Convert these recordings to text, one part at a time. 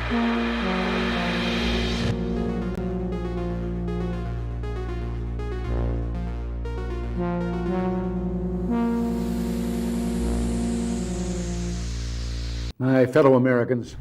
My fellow Americans,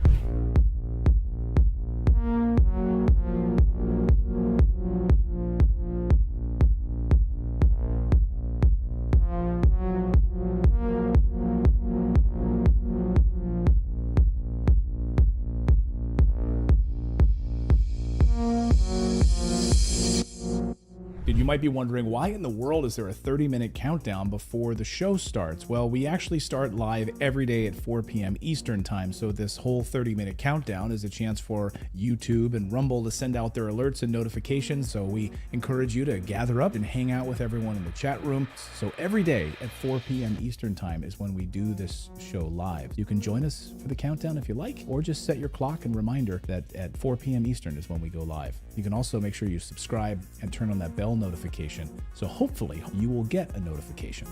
You might be wondering, why in the world is there a 30-minute countdown before the show starts? Well, we actually start live every day at 4 p.m. Eastern time, so this whole 30-minute countdown is a chance for YouTube and Rumble to send out their alerts and notifications, so we encourage you to gather up and hang out with everyone in the chat room. So every day at 4 p.m. Eastern time is when we do this show live. You can join us for the countdown if you like, or just set your clock and reminder that at 4 p.m. Eastern is when we go live. You can also make sure you subscribe and turn on that bell notification, so hopefully you will get a notification.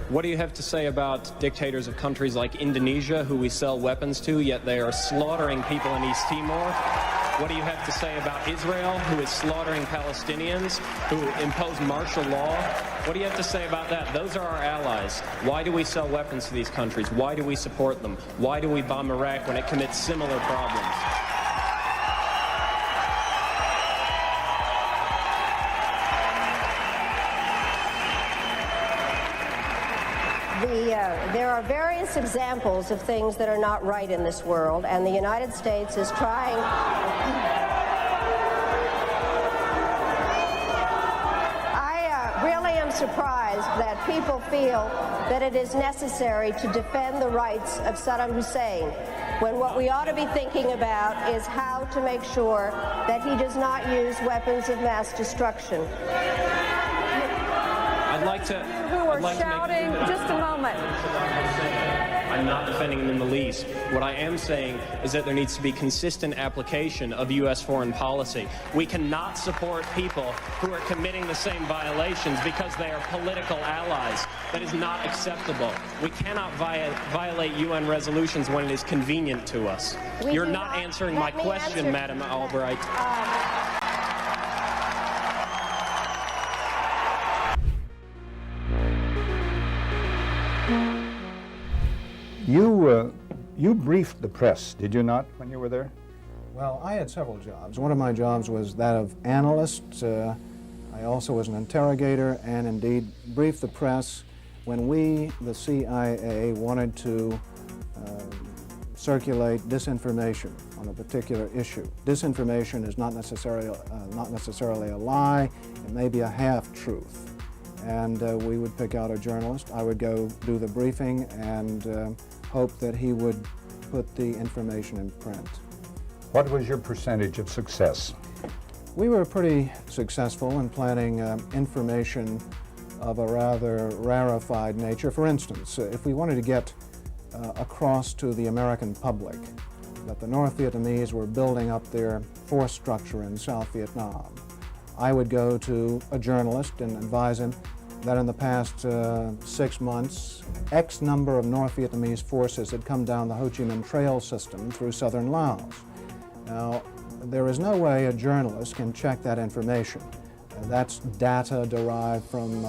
What do you have to say about dictators of countries like Indonesia, who we sell weapons to, yet they are slaughtering people in East Timor? What do you have to say about Israel, who is slaughtering Palestinians, who impose martial law? What do you have to say about that? Those are our allies. Why do we sell weapons to these countries? Why do we support them? Why do we bomb Iraq when it commits similar problems? There are various examples of things that are not right in this world, and the United States is trying. I really am surprised that people feel that it is necessary to defend the rights of Saddam Hussein, when what we ought to be thinking about is how to make sure that he does not use weapons of mass destruction. I'd like to... Who are shouting? Just a moment. I'm not defending him in the least. What I am saying is that there needs to be consistent application of U.S. foreign policy. We cannot support people who are committing the same violations because they are political allies. That is not acceptable. We cannot violate UN resolutions when it is convenient to us. You're not answering my question, Madam Albright. You briefed the press, did you not, when you were there? Well, I had several jobs. One of my jobs was that of analyst. I also was an interrogator and indeed briefed the press when we, the CIA, wanted to circulate disinformation on a particular issue. Disinformation is not necessarily a lie. It may be a half-truth. And we would pick out a journalist. I would go do the briefing and hope that he would put the information in print. What was your percentage of success? We were pretty successful in planting information of a rather rarefied nature. For instance, if we wanted to get across to the American public that the North Vietnamese were building up their force structure in South Vietnam, I would go to a journalist and advise him that in the past 6 months, X number of North Vietnamese forces had come down the Ho Chi Minh Trail system through southern Laos. Now, there is no way a journalist can check that information. That's data derived from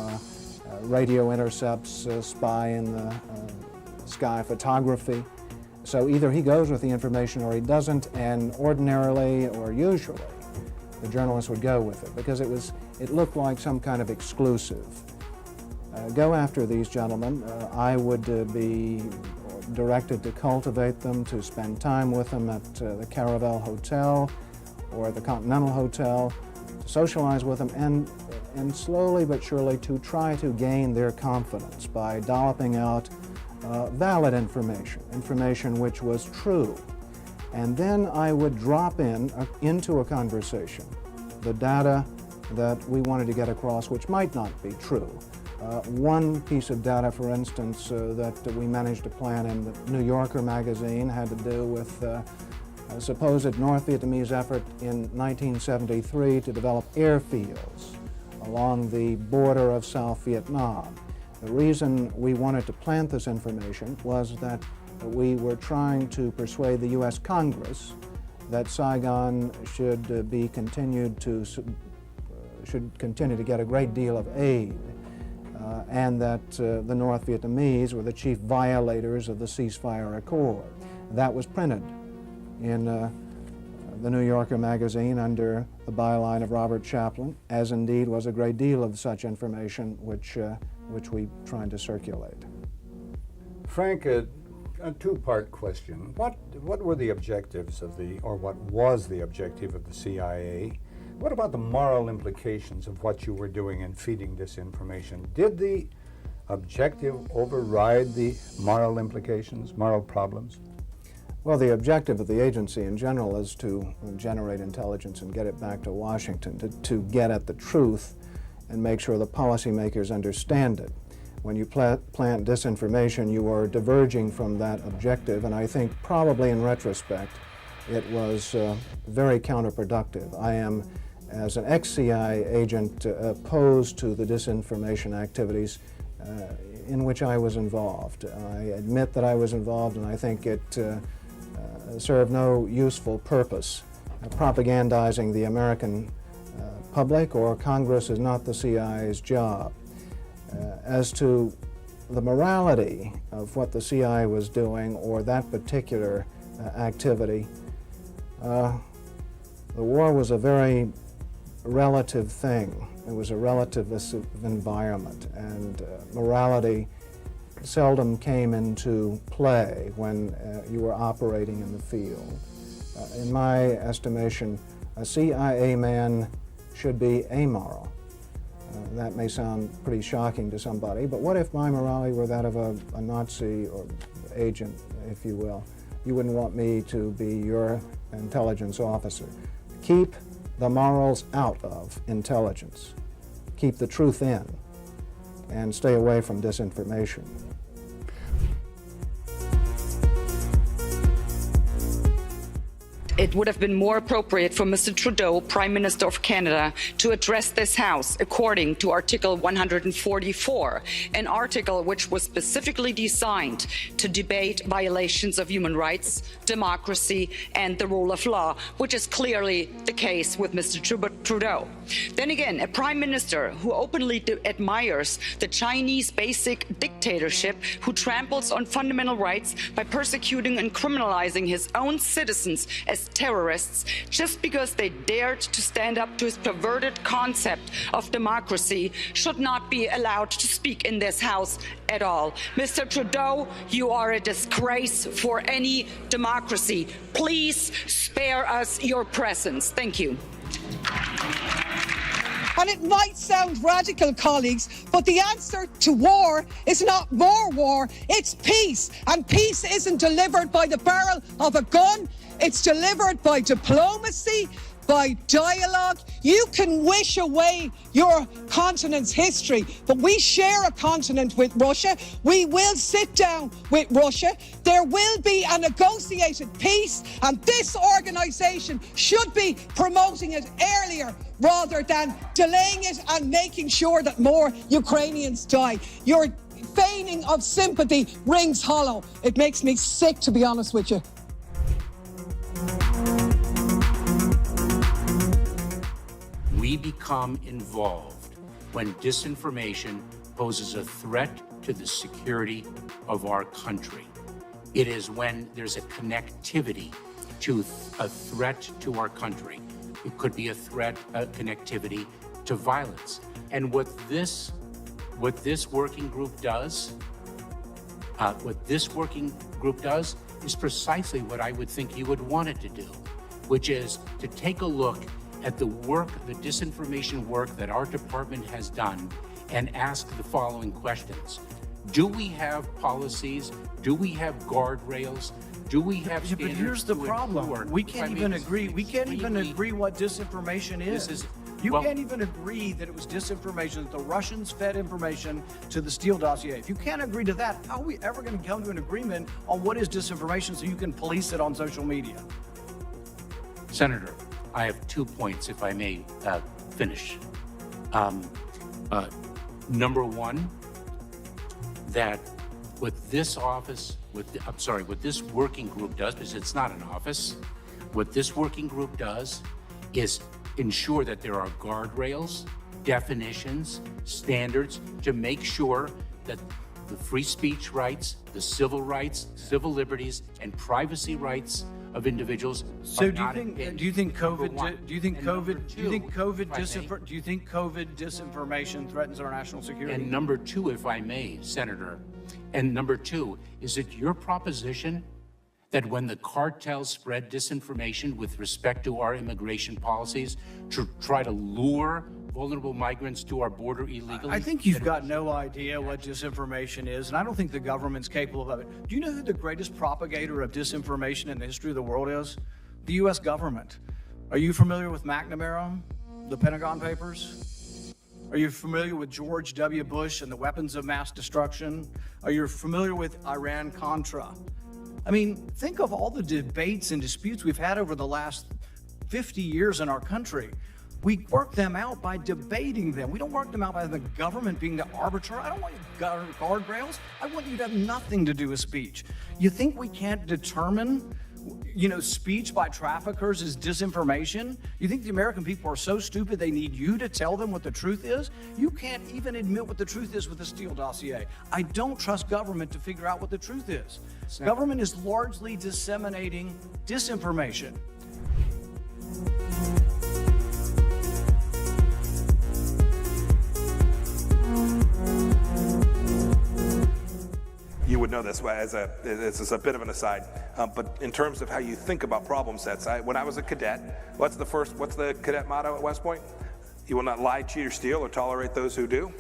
radio intercepts, spy in the sky photography. So either he goes with the information or he doesn't, and ordinarily or usually, the journalist would go with it because it looked like some kind of exclusive. Go after these gentlemen. I would be directed to cultivate them, to spend time with them at the Caravel Hotel or the Continental Hotel, to socialize with them, and slowly but surely to try to gain their confidence by dolloping out valid information which was true. And then I would drop into a conversation the data that we wanted to get across, which might not be true. One piece of data, for instance, that we managed to plan in the New Yorker magazine had to do with a supposed North Vietnamese effort in 1973 to develop airfields along the border of South Vietnam. The reason we wanted to plant this information was that we were trying to persuade the U.S. Congress that Saigon should continue to get a great deal of aid, and that the North Vietnamese were the chief violators of the ceasefire accord. That was printed in the New Yorker magazine under the byline of Robert Chaplin, as indeed was a great deal of such information which we tried to circulate. Frank, a two-part question. What were the objectives or what was the objective of the CIA? What about the moral implications of what you were doing in feeding disinformation? Did the objective override the moral implications, moral problems? Well, the objective of the agency in general is to generate intelligence and get it back to Washington, to get at the truth and make sure the policymakers understand it. When you plant disinformation, you are diverging from that objective, and I think probably in retrospect it was very counterproductive. I am, as an ex-CIA agent, opposed to the disinformation activities in which I was involved. I admit that I was involved, and I think it served no useful purpose. Propagandizing the American public or Congress is not the CIA's job. As to the morality of what the CIA was doing or that particular activity, the war was a very relative thing. It was a relativist environment, and morality seldom came into play when you were operating in the field. In my estimation, a CIA man should be amoral. That may sound pretty shocking to somebody, but what if my morality were that of a Nazi or agent, if you will? You wouldn't want me to be your intelligence officer. Keep the morals out of intelligence. Keep the truth in, and stay away from disinformation. It would have been more appropriate for Mr. Trudeau, Prime Minister of Canada, to address this House according to Article 144, an article which was specifically designed to debate violations of human rights, democracy, and the rule of law, which is clearly the case with Mr. Trudeau. Then again, a Prime Minister who openly admires the Chinese basic dictatorship, who tramples on fundamental rights by persecuting and criminalizing his own citizens as terrorists just because they dared to stand up to his perverted concept of democracy, should not be allowed to speak in this House at all. Mr. Trudeau, you are a disgrace for any democracy. Please spare us your presence. Thank you. And it might sound radical, colleagues, but the answer to war is not more war, it's peace. And peace isn't delivered by the barrel of a gun, it's delivered by diplomacy, by dialogue. You can wish away your continent's history, but we share a continent with Russia. We will sit down with Russia. There will be a negotiated peace, and this organisation should be promoting it earlier rather than delaying it and making sure that more Ukrainians die. Your feigning of sympathy rings hollow. It makes me sick, to be honest with you. We become involved when disinformation poses a threat to the security of our country. It is when there's a connectivity to a threat to our country. It could be a threat, a connectivity to violence. And what this working group does, is precisely what I would think you would want it to do, which is to take a look at the work, the disinformation work that our department has done, and ask the following questions. Do we have policies? Do we have guardrails? Do we have standards? But here's the problem. We can't even agree. We can't even agree what disinformation is. You can't even agree that it was disinformation, that the Russians fed information to the Steele dossier. If you can't agree to that, how are we ever going to come to an agreement on what is disinformation so you can police it on social media? Senator, I have 2 points, if I may finish. Number one, that what this office what this working group does, because it's not an office, what this working group does is ensure that there are guardrails, definitions, standards to make sure that the free speech rights, the civil rights, civil liberties, and privacy rights of individuals. So do you think COVID disinformation threatens our national security? And number two, if I may, Senator, and number two, is it your proposition that when the cartels spread disinformation with respect to our immigration policies to try to lure vulnerable migrants to our border illegally? I think you've got no idea what disinformation is, and I don't think the government's capable of it. Do you know who the greatest propagator of disinformation in the history of the world is? The U.S. government. Are you familiar with McNamara, the Pentagon Papers? Are you familiar with George W. Bush and the weapons of mass destruction? Are you familiar with Iran-Contra? I mean, think of all the debates and disputes we've had over the last 50 years in our country. We work them out by debating them. We don't work them out by the government being the arbiter. I don't want guardrails. I want you to have nothing to do with speech. You think we can't determine, speech by traffickers is disinformation? You think the American people are so stupid they need you to tell them what the truth is? You can't even admit what the truth is with the Steele dossier. I don't trust government to figure out what the truth is. Government is largely disseminating disinformation. You would know this this is a bit of an aside, but in terms of how you think about problem sets, when I was a cadet, what's the cadet motto at West Point? You will not lie, cheat, or steal, or tolerate those who do.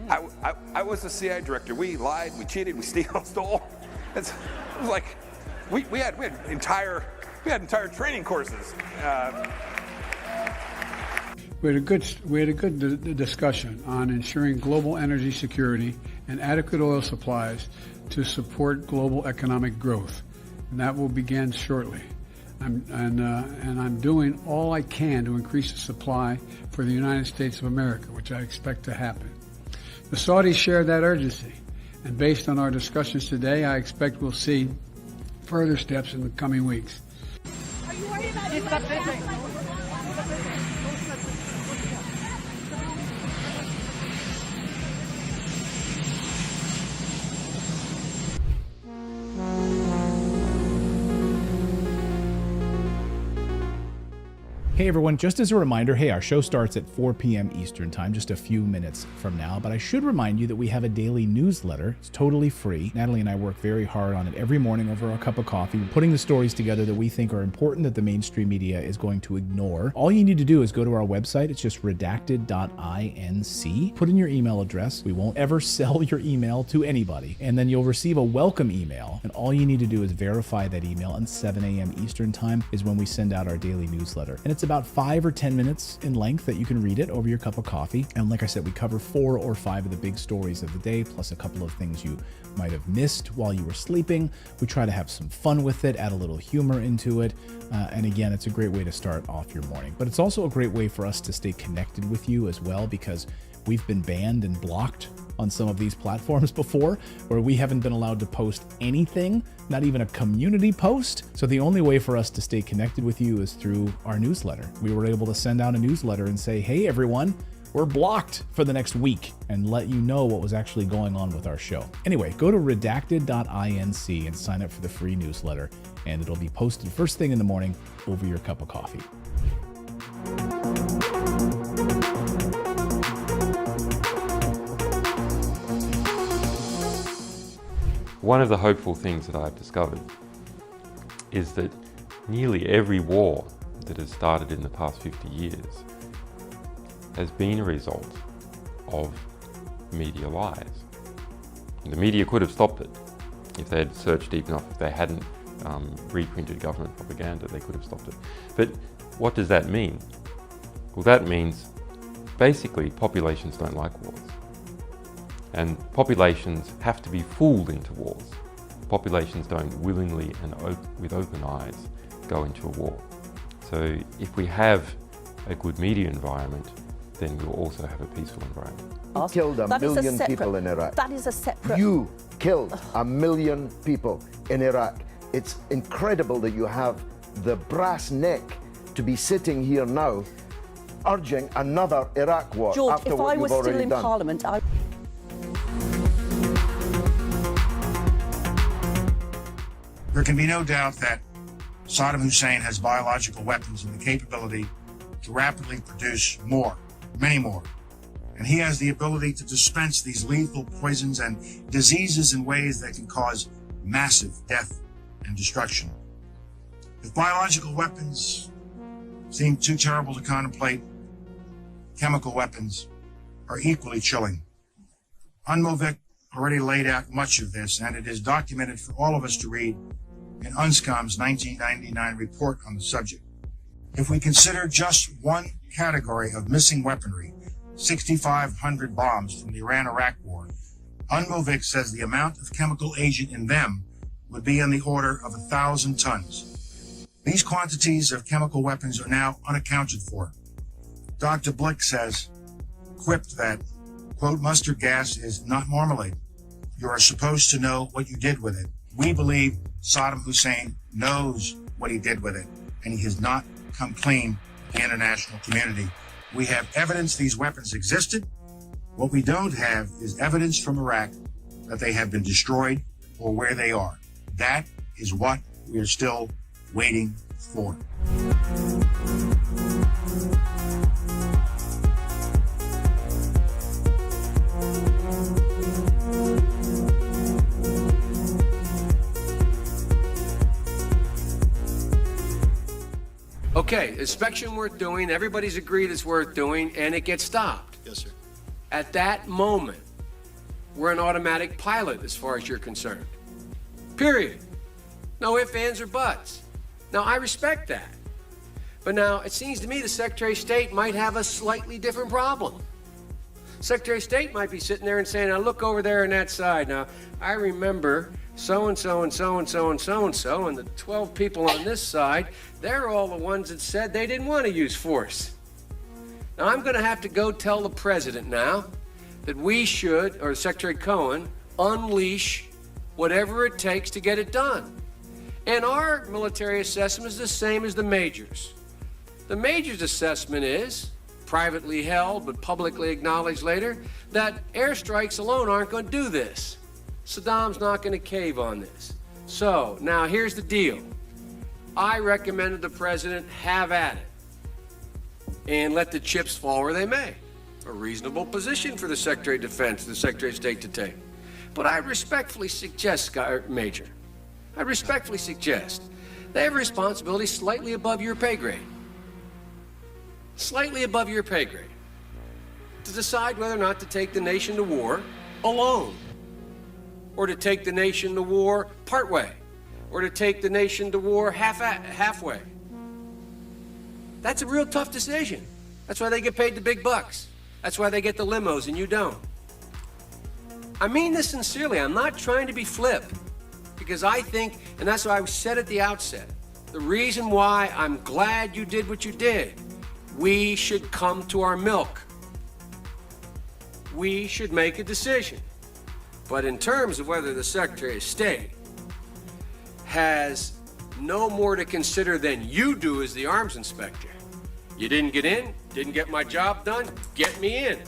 I was the CIA director. We lied, we cheated, we stole. It was like we had entire training courses. We had a good discussion on ensuring global energy security and adequate oil supplies to support global economic growth, and that will begin shortly. I'm doing all I can to increase the supply for the United States of America, which I expect to happen. The Saudis share that urgency, and based on our discussions today, I expect we'll see further steps in the coming weeks. Are you worried about Hey everyone, just as a reminder, our show starts at 4 p.m. Eastern Time, just a few minutes from now, but I should remind you that we have a daily newsletter. It's totally free. Natalie and I work very hard on it every morning over a cup of coffee, putting the stories together that we think are important that the mainstream media is going to ignore. All you need to do is go to our website. It's just redacted.inc. Put in your email address. We won't ever sell your email to anybody. And then you'll receive a welcome email, and all you need to do is verify that email, and 7 a.m. Eastern Time is when we send out our daily newsletter. And it's about 5 or 10 minutes in length that you can read it over your cup of coffee. And like I said, we cover 4 or 5 of the big stories of the day, plus a couple of things you might have missed while you were sleeping. We try to have some fun with it, add a little humor into it. And again, it's a great way to start off your morning. But it's also a great way for us to stay connected with you as well, because we've been banned and blocked on some of these platforms before, where we haven't been allowed to post anything, not even a community post. So the only way for us to stay connected with you is through our newsletter. We were able to send out a newsletter and say, hey everyone, we're blocked for the next week, and let you know what was actually going on with our show. Anyway, go to redacted.inc and sign up for the free newsletter, and it'll be posted first thing in the morning over your cup of coffee. One of the hopeful things that I've discovered is that nearly every war that has started in the past 50 years has been a result of media lies. The media could have stopped it if they had searched deep enough. If they hadn't reprinted government propaganda, they could have stopped it. But what does that mean? Well, that means basically populations don't like wars. And populations have to be fooled into wars. Populations don't willingly and with open eyes go into a war. So if we have a good media environment, then you'll also have a peaceful environment. You killed a million people in Iraq. That is a separate... You killed a million people in Iraq. It's incredible that you have the brass neck to be sitting here now urging another Iraq war George, after if what I you've was already still in done. Parliament, There can be no doubt that Saddam Hussein has biological weapons and the capability to rapidly produce more, many more. And he has the ability to dispense these lethal poisons and diseases in ways that can cause massive death and destruction. If biological weapons seem too terrible to contemplate, chemical weapons are equally chilling. UNMOVIC already laid out much of this, and it is documented for all of us to read in UNSCOM's 1999 report on the subject. If we consider just one category of missing weaponry, 6,500 bombs from the Iran-Iraq war, UNMOVIC says the amount of chemical agent in them would be in the order of 1,000 tons. These quantities of chemical weapons are now unaccounted for. Dr. Blick says, quipped that, quote, mustard gas is not marmalade. You are supposed to know what you did with it. We believe Saddam Hussein knows what he did with it, and he has not come clean with the international community. We have evidence these weapons existed. What we don't have is evidence from Iraq that they have been destroyed or where they are. That is what we are still waiting for. Okay, inspection worth doing, everybody's agreed it's worth doing, and it gets stopped. Yes, sir. At that moment, we're an automatic pilot as far as you're concerned. Period. No ifs, ands, or buts. Now, I respect that. But now, it seems to me the Secretary of State might have a slightly different problem. Secretary of State might be sitting there and saying, now look over there on that side. Now, I remember so-and-so and so-and-so and so-and-so, and the 12 people on this side, they're all the ones that said they didn't want to use force. Now, I'm going to have to go tell the president now that we should, or Secretary Cohen, unleash whatever it takes to get it done. And our military assessment is the same as the majors. The majors' assessment is, privately held but publicly acknowledged later, that airstrikes alone aren't going to do this. Saddam's not going to cave on this. So, now here's the deal. I recommended the president have at it and let the chips fall where they may. A reasonable position for the Secretary of Defense, the Secretary of State to take. But I respectfully suggest, Major, I respectfully suggest they have a responsibility slightly above your pay grade. Slightly above your pay grade. To decide whether or not to take the nation to war alone, or to take the nation to war partway, or to take the nation to war halfway. That's a real tough decision. That's why they get paid the big bucks. That's why they get the limos and you don't. I mean this sincerely. I'm not trying to be flip, because I think, and that's why I said at the outset, the reason why I'm glad you did what you did, we should come to our milk. We should make a decision. But in terms of whether the Secretary of State has no more to consider than you do as the arms inspector. You didn't get in, didn't get my job done, get me in.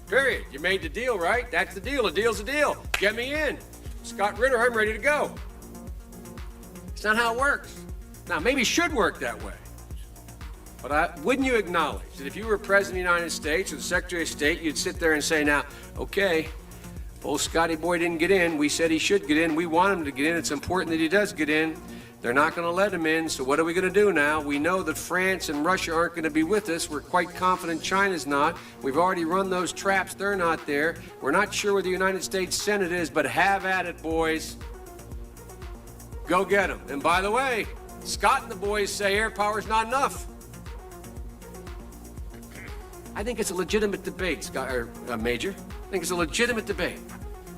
Period. You made the deal, right? That's the deal. A deal's a deal. Get me in. Scott Ritter, I'm ready to go. It's not how it works. Now, maybe it should work that way. But wouldn't you acknowledge that if you were President of the United States or the Secretary of State, you'd sit there and say, now, okay, old Scotty boy didn't get in. We said he should get in. We want him to get in. It's important that he does get in. They're not going to let him in. So what are we going to do now? We know that France and Russia aren't going to be with us. We're quite confident China's not. We've already run those traps. They're not there. We're not sure where the United States Senate is, but have at it, boys. Go get them. And by the way, Scott and the boys say air power's not enough. I think it's a legitimate debate, Major. I think it's a legitimate debate.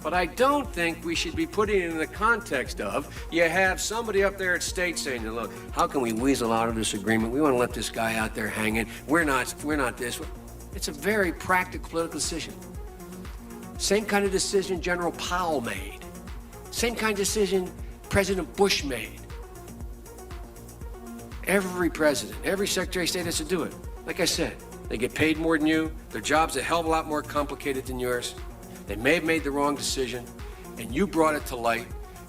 But I don't think we should be putting it in the context of, you have somebody up there at state saying, look, how can we weasel out of this agreement? We want to let this guy out there hanging. We're not this. It's a very practical political decision. Same kind of decision General Powell made. Same kind of decision President Bush made. Every president, every Secretary of State has to do it. Like I said, they get paid more than you. Their job's a hell of a lot more complicated than yours. They may have made the wrong decision, and you brought it to light.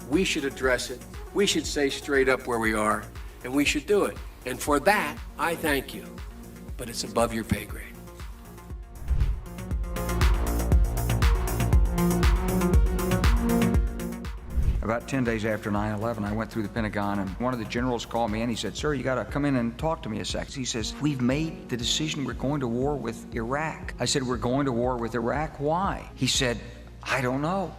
We should address it. We should say straight up where we are, and we should do it. And for that, I thank you. But it's above your pay grade. About 10 days after 9/11, I went through the Pentagon, and one of the generals called me and he said, "Sir, you got to come in and talk to me a sec." He says, "We've made the decision. We're going to war with Iraq." I said, "We're going to war with Iraq? Why?" He said, "I don't know."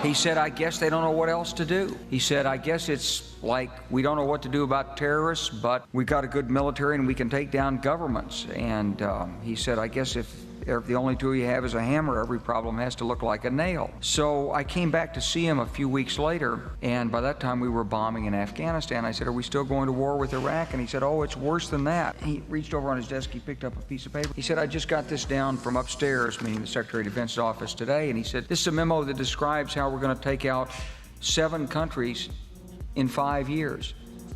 He said, "I guess they don't know what else to do." He said, "I guess it's like we don't know what to do about terrorists, but we've got a good military and we can take down governments." And he said, "I guess if the only tool you have is a hammer, every problem has to look like a nail." So I came back to see him a few weeks later, and by that time we were bombing in Afghanistan. I said, "Are we still going to war with Iraq?" And he said, "Oh, it's worse than that." He reached over on his desk, he picked up a piece of paper. He said, "I just got this down from upstairs," meaning the Secretary of Defense's office today, and he said, "This is a memo that describes how we're going to take out 7 countries in 5 years,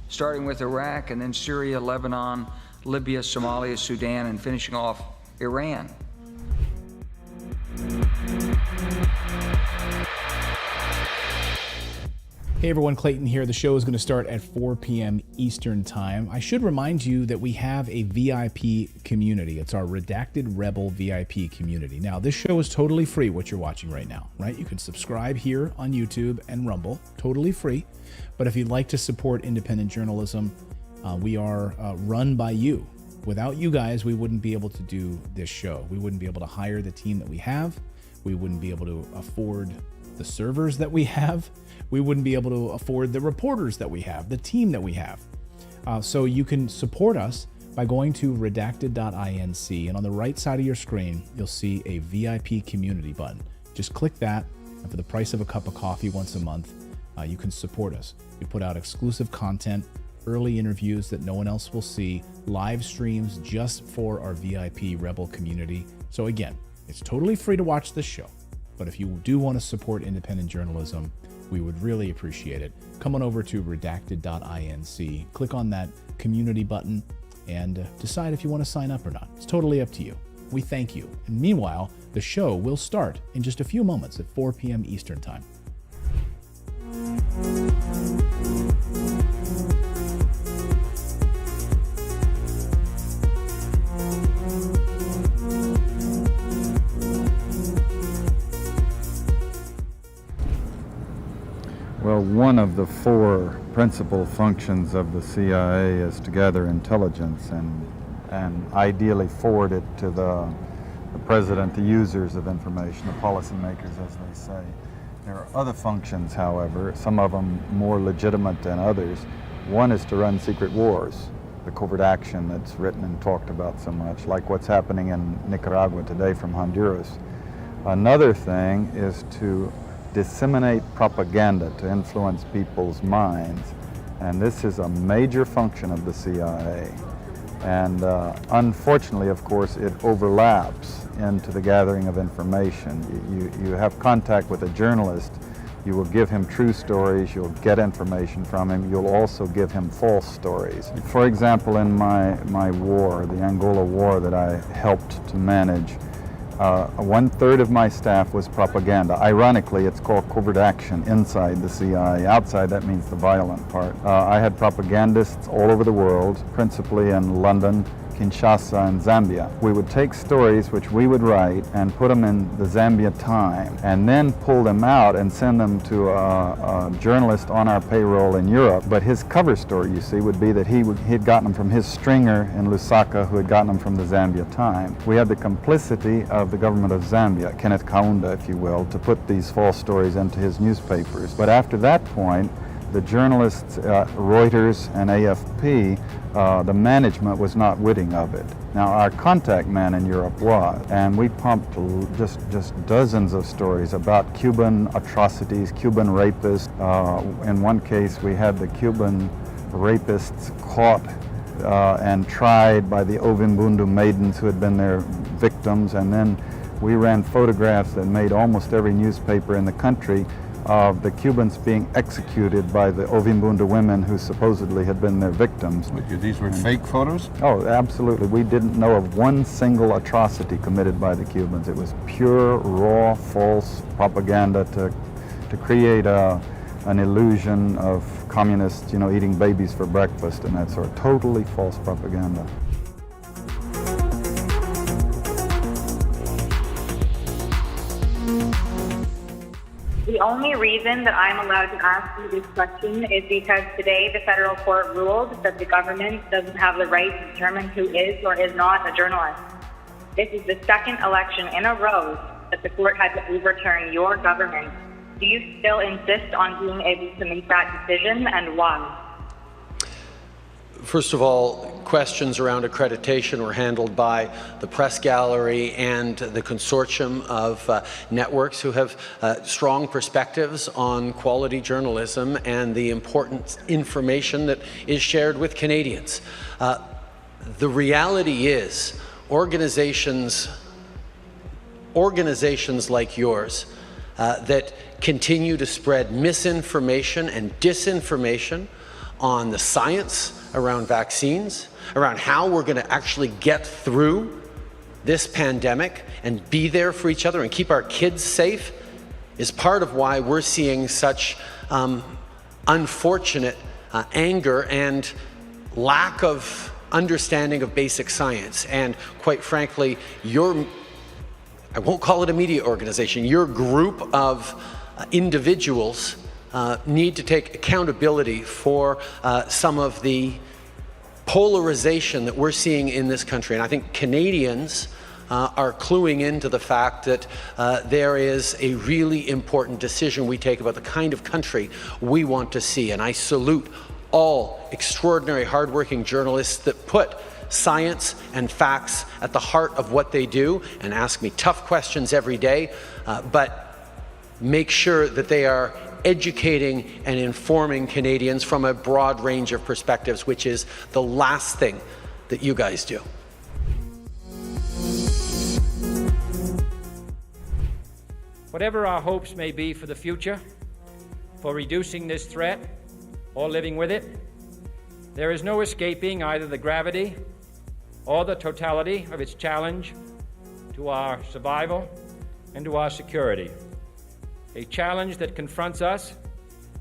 starting with Iraq and then Syria, Lebanon, Libya, Somalia, Sudan, and finishing off Iran." Hey everyone, Clayton here. The show is going to start at 4 p.m. Eastern Time. I should remind you that we have a VIP community. It's our Redacted Rebel VIP community. Now, this show is totally free, what you're watching right now, right? You can subscribe here on YouTube and Rumble, totally free. But if you'd like to support independent journalism, we are run by you. Without you guys, we wouldn't be able to do this show. We wouldn't be able to hire the team that we have. We wouldn't be able to afford the servers that we have. We wouldn't be able to afford the reporters that we have, the team that we have. So you can support us by going to redacted.inc, and on the right side of your screen, you'll see a VIP community button. Just click that, and for the price of a cup of coffee once a month, you can support us. We put out exclusive content, early interviews that no one else will see, live streams just for our VIP Rebel community. So again, it's totally free to watch this show, but if you do want to support independent journalism, we would really appreciate it. Come on over to redacted.inc, click on that community button, and decide if you want to sign up or not. It's totally up to you. We thank you. And meanwhile, the show will start in just a few moments at 4 p.m. Eastern Time. Well, one of the 4 principal functions of the CIA is to gather intelligence and ideally forward it to the president, the users of information, the policymakers, as they say. There are other functions, however, some of them more legitimate than others. One is to run secret wars, the covert action that's written and talked about so much, like what's happening in Nicaragua today from Honduras. Another thing is to disseminate propaganda to influence people's minds, and this is a major function of the CIA. And unfortunately, of course, it overlaps into the gathering of information. You have contact with a journalist, you will give him true stories, you'll get information from him, you'll also give him false stories. For example, in my war, the Angola war that I helped to manage, 1/3 of my staff was propaganda. Ironically, it's called covert action inside the CIA. Outside, that means the violent part. I had propagandists all over the world, principally in London, Kinshasa, and Zambia. We would take stories which we would write and put them in the Zambia Time, and then pull them out and send them to a journalist on our payroll in Europe. But his cover story, you see, would be that he'd gotten them from his stringer in Lusaka, who had gotten them from the Zambia Time. We had the complicity of the government of Zambia, Kenneth Kaunda, if you will, to put these false stories into his newspapers. But after that point, the journalists, Reuters and AFP, the management was not witting of it. Now, our contact man in Europe was, and we pumped just dozens of stories about Cuban atrocities, Cuban rapists. In one case, we had the Cuban rapists caught and tried by the Ovimbundu maidens who had been their victims. And then we ran photographs that made almost every newspaper in the country of the Cubans being executed by the Ovimbundu women who supposedly had been their victims. These were fake photos? Oh, absolutely. We didn't know of one single atrocity committed by the Cubans. It was pure, raw, false propaganda to create an illusion of communists, eating babies for breakfast and that sort of totally false propaganda. The only reason that I'm allowed to ask you this question is because today the federal court ruled that the government doesn't have the right to determine who is or is not a journalist. This is the second election in a row that the court had to overturn your government. Do you still insist on being able to make that decision, and why? First of all, questions around accreditation were handled by the press gallery and the consortium of networks who have strong perspectives on quality journalism and the important information that is shared with Canadians. The reality is organizations like yours that continue to spread misinformation and disinformation on the science around vaccines, around how we're going to actually get through this pandemic and be there for each other and keep our kids safe, is part of why we're seeing such unfortunate anger and lack of understanding of basic science. And quite frankly, I won't call it a media organization, your group of individuals need to take accountability for some of the polarization that we're seeing in this country. And I think Canadians are cluing into the fact that there is a really important decision we take about the kind of country we want to see. And I salute all extraordinary, hardworking journalists that put science and facts at the heart of what they do and ask me tough questions every day, but make sure that they are educating and informing Canadians from a broad range of perspectives, which is the last thing that you guys do. Whatever our hopes may be for the future, for reducing this threat or living with it, there is no escaping either the gravity or the totality of its challenge to our survival and to our security. A challenge that confronts us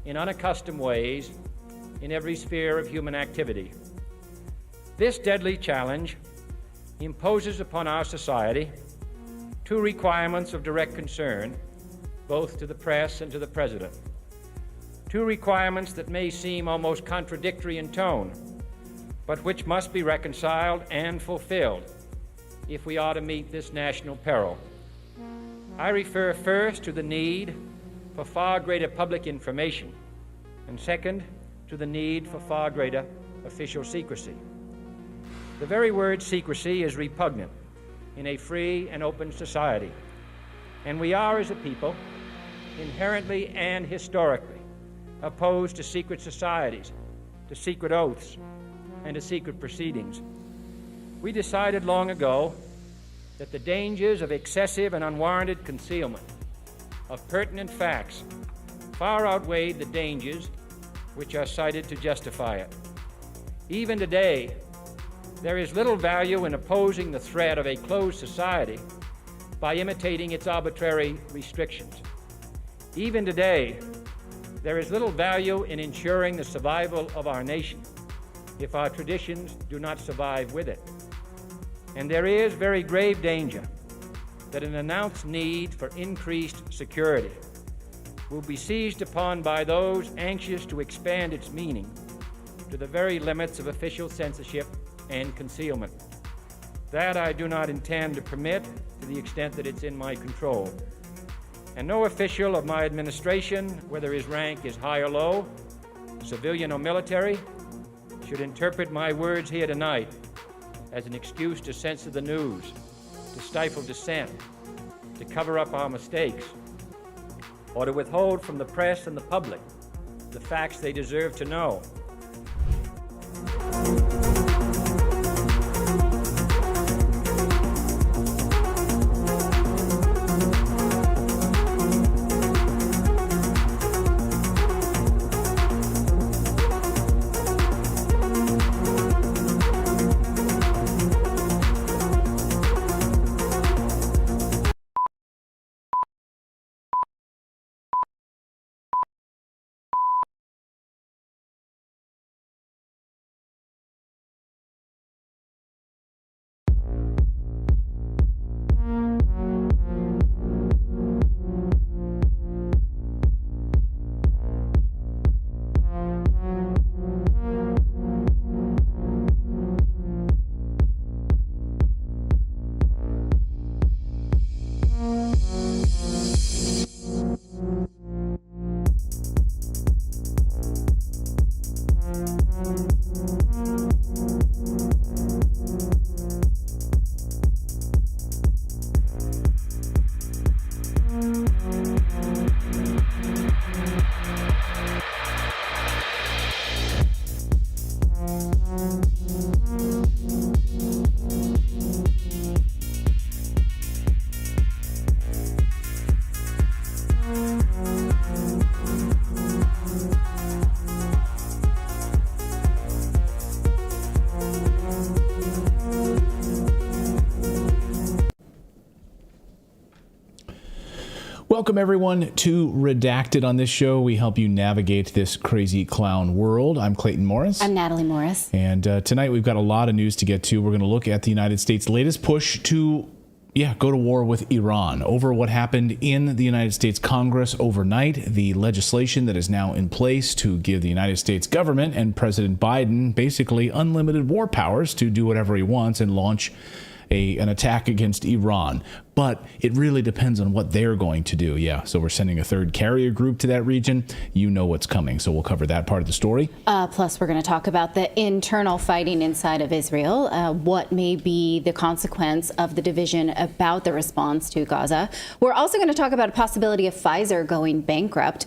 in unaccustomed ways in every sphere of human activity. This deadly challenge imposes upon our society two requirements of direct concern, both to the press and to the President. Two requirements that may seem almost contradictory in tone, but which must be reconciled and fulfilled if we are to meet this national peril. I refer first to the need for far greater public information, and second, to the need for far greater official secrecy. The very word secrecy is repugnant in a free and open society, and we are, as a people, inherently and historically opposed to secret societies, to secret oaths, and to secret proceedings. We decided long ago that the dangers of excessive and unwarranted concealment of pertinent facts far outweighed the dangers which are cited to justify it. Even today, there is little value in opposing the threat of a closed society by imitating its arbitrary restrictions. Even today, there is little value in ensuring the survival of our nation if our traditions do not survive with it. And there is very grave danger that an announced need for increased security will be seized upon by those anxious to expand its meaning to the very limits of official censorship and concealment. That I do not intend to permit to the extent that it's in my control. And no official of my administration, whether his rank is high or low, civilian or military, should interpret my words here tonight as an excuse to censor the news, to stifle dissent, to cover up our mistakes, or to withhold from the press and the public the facts they deserve to know. Welcome, everyone, to Redacted. On this show, we help you navigate this crazy clown world. I'm Clayton Morris. I'm Natalie Morris. And tonight, we've got a lot of news to get to. We're going to look at the United States' latest push to go to war with Iran over what happened in the United States Congress overnight, the legislation that is now in place to give the United States government and President Biden basically unlimited war powers to do whatever he wants and launch an attack against Iran. But it really depends on what they're going to do. Yeah, so we're sending a third carrier group to that region. You know what's coming, so we'll cover that part of the story. Plus, we're going to talk about the internal fighting inside of Israel, what may be the consequence of the division about the response to Gaza. We're also going to talk about a possibility of Pfizer going bankrupt.